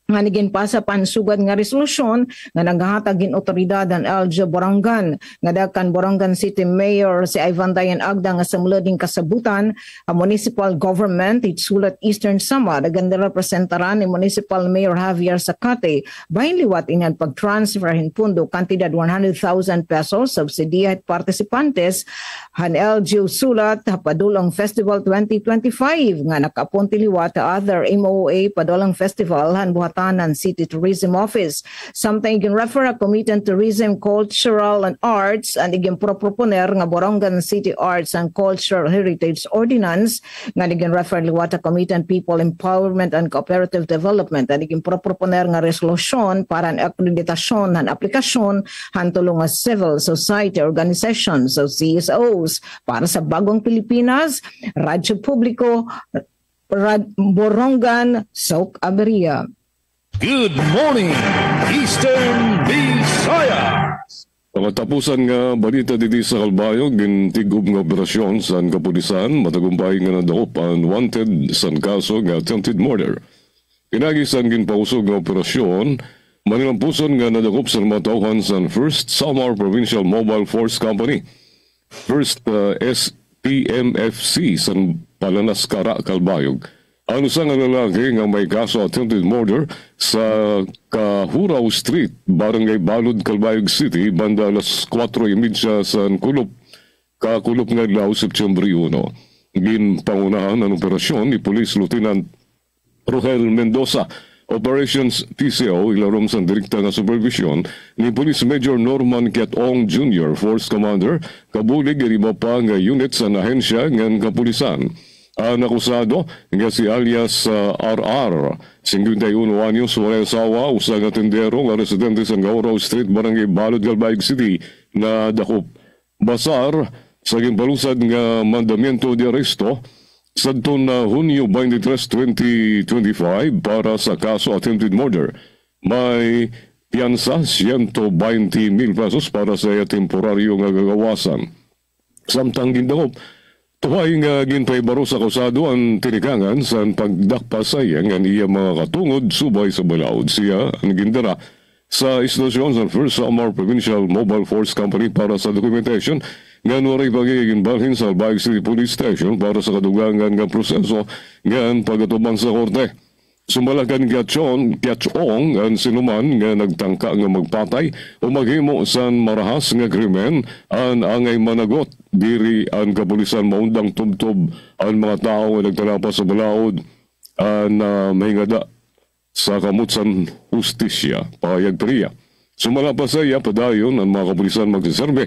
Nga naging pa sa pansugad nga resolusyon nga naghahatag in otoridad ang LGU Borongan nga dakan Borongan City Mayor si Ivan Dayan Agda nga samluding kasabutan ang municipal government itsulat Eastern Samar ganda representaran ni Municipal Mayor Javier Zacate bahin liwat ingan pag-transfer hin pundo kantidad 100,000 pesos subsidiya at partisipantes han LGU sulat Padulang Festival 2025 nga nakapunti liwat other MOA Padulang Festival han buhat and City Tourism Office. Samtang igin refer a Committee on Tourism, Cultural and Arts and igin proponer nga Borongan City Arts and Cultural Heritage Ordinance nga igin refer liwat a Committee on People Empowerment and Cooperative Development and igin proponer nga resolusyon para ang akreditasyon ng aplikasyon hantulong nga civil society organizations o CSOs para sa bagong Pilipinas, Radyo Publiko, Borongan, Sok Aberia. Good morning, Eastern Visayas! Pagkatapusan nga balita dito sa Calbayog, gintigub nga operasyon sa kapulisan, matagumpay nga nadakop ang wanted sa kaso nga attempted murder. Kinagisan ginpausog nga operasyon, manilampuson nga nadakop sa matauhan sa First Samar Provincial Mobile Force Company, First SPMFC sa Palanaskara, Calbayog. Ano sa nga lalaki nga may kaso attempted murder sa Kahuraw Street, Barangay Balud, Calbayog City, banda alas 4:30 sa kakulop nga adlaw September 1. Ginpangunahan ang operasyon ni Police Lieutenant Rogel Mendoza, Operations PCO, ilarom sa direkta nga supervision ni Police Major Norman Kiatong Jr., Force Commander, kabulig iba pa nga unit sa ahensya ng kapulisan. Ang akusado nga si alias RR, 51 anyos, walay asawa, usang atendero nga residente sa Kahuraw Street, Barangay Balud, Calbayog City, na dakop. Basar sa ginpalusad nga mandamiento de arresto sadtong na Hunyo 23, 2025 para sa kaso attempted murder. May piyansa 120,000 pesos para sa temporaryo nga gagawasan. Samtang gindakop, tuway nga ginpaybaro sa kusado ang tinikangan sa pagdakpasayang ang iya mga katungod subay sa balaod. Siya ang gindara sa istasyon sa First Samar Provincial Mobile Force Company para sa documentation nga nuwaray pagiging balhin sa Calbayog City Police Station para sa kadugangan nga proseso nga pagatubang sa korte. Sumalagan Kiatong ang sinuman nga nagtangka nga magpatay o maghimo sa marahas nga krimen ang angay managot diri ang kapulisan maundang tubtob ang mga tao nga nagtalapas sa balaod na mahingada sa kamutsan hustisya pahayag priya. Sumala pa sa iya padayon ang mga kapulisan magsiserbe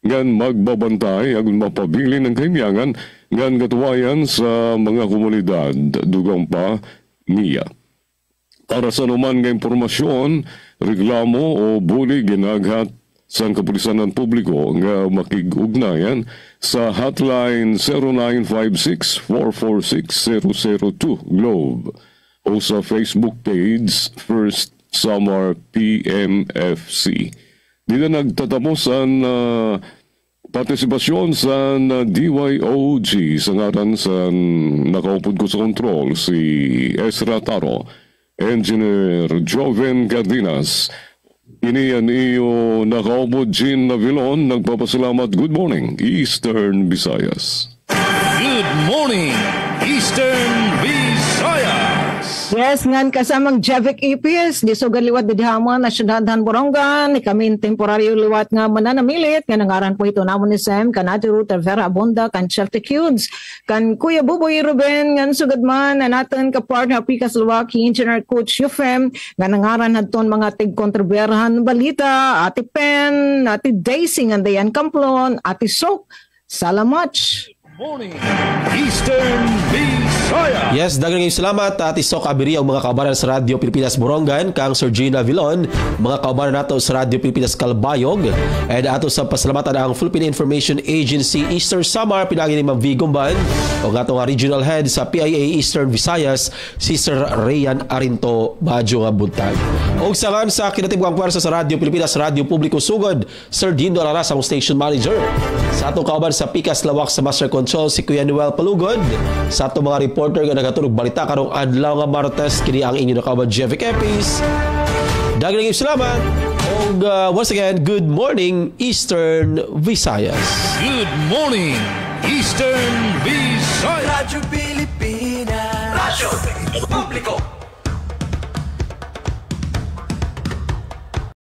ngan magbabantay agon mapabili ng kahimyangan ngan katuwayan sa mga komunidad dugang pa niya. Para sa naman nga impormasyon, reklamo o buli ginaghat sa kapulisan ng publiko nga makig-ugnayan sa hotline 0956-446-002 Globe o sa Facebook page First Samar PMFC. Dito nagtatapos ang partisipasyon sa DYOG sa ngaran sa nakaupod ko sa kontrol si Ezra Taro, Engineer Joven Cardenas. Iniyan iyo nakaupod Jean Navilon, nagpapasalamat. Good morning, Eastern Visayas. Good morning, Eastern Visayas. Yes, ngan kasamang Javik EPS, di sugad liwat di dihaman na syudadhan Borongan, ni kami temporaryo liwat nga mananamilit, nga nangaran po ito namon ni Sam, kan Ate Ruth Vera Abonda, kan Chef Tecudes, kan Kuya Buboy Ruben, ngan sugad man, na natin ka-partner Pikas Luwaki, Engineer Coach Yufem, nga nangaran hadton mga tig-kontroberhan balita, Ate Pen, Ate Daisy, nga Dayan Camplon, Ate Sok, salamat! Morning, Eastern Visayas. Yes, daghang ngayong salamat at Isok Abiri ang mga kaubanan sa Radyo Pilipinas Borongan, kang Sir Gina Vilon, mga kaubanan nato sa Radyo Pilipinas Calbayog, and ato sa pasalamatan ang Philippine Information Agency Eastern Samar, pinagi ni Ma'am V. Gumban, o nga itong Regional Head sa PIA Eastern Visayas, si Sir Rayan Arinto Badjo nga buntag. O sangan sa kinatibwang pwersa sa Radyo Pilipinas, Radyo Publiko Sugod, Sir Dindo Alaras ang Station Manager. Sa atong kauban sa Pikas Lawak sa Master Control, si Kuya Noel Palugod. Sa atong mga reporter nga nagatulog balita karong adlaw nga Martes, kini ang inyo nakauban Jeffy Kepis. Daghang salamat. Og once again, good morning Eastern Visayas. Good morning Eastern Visayas. Radyo Pilipinas, Radyo Publiko.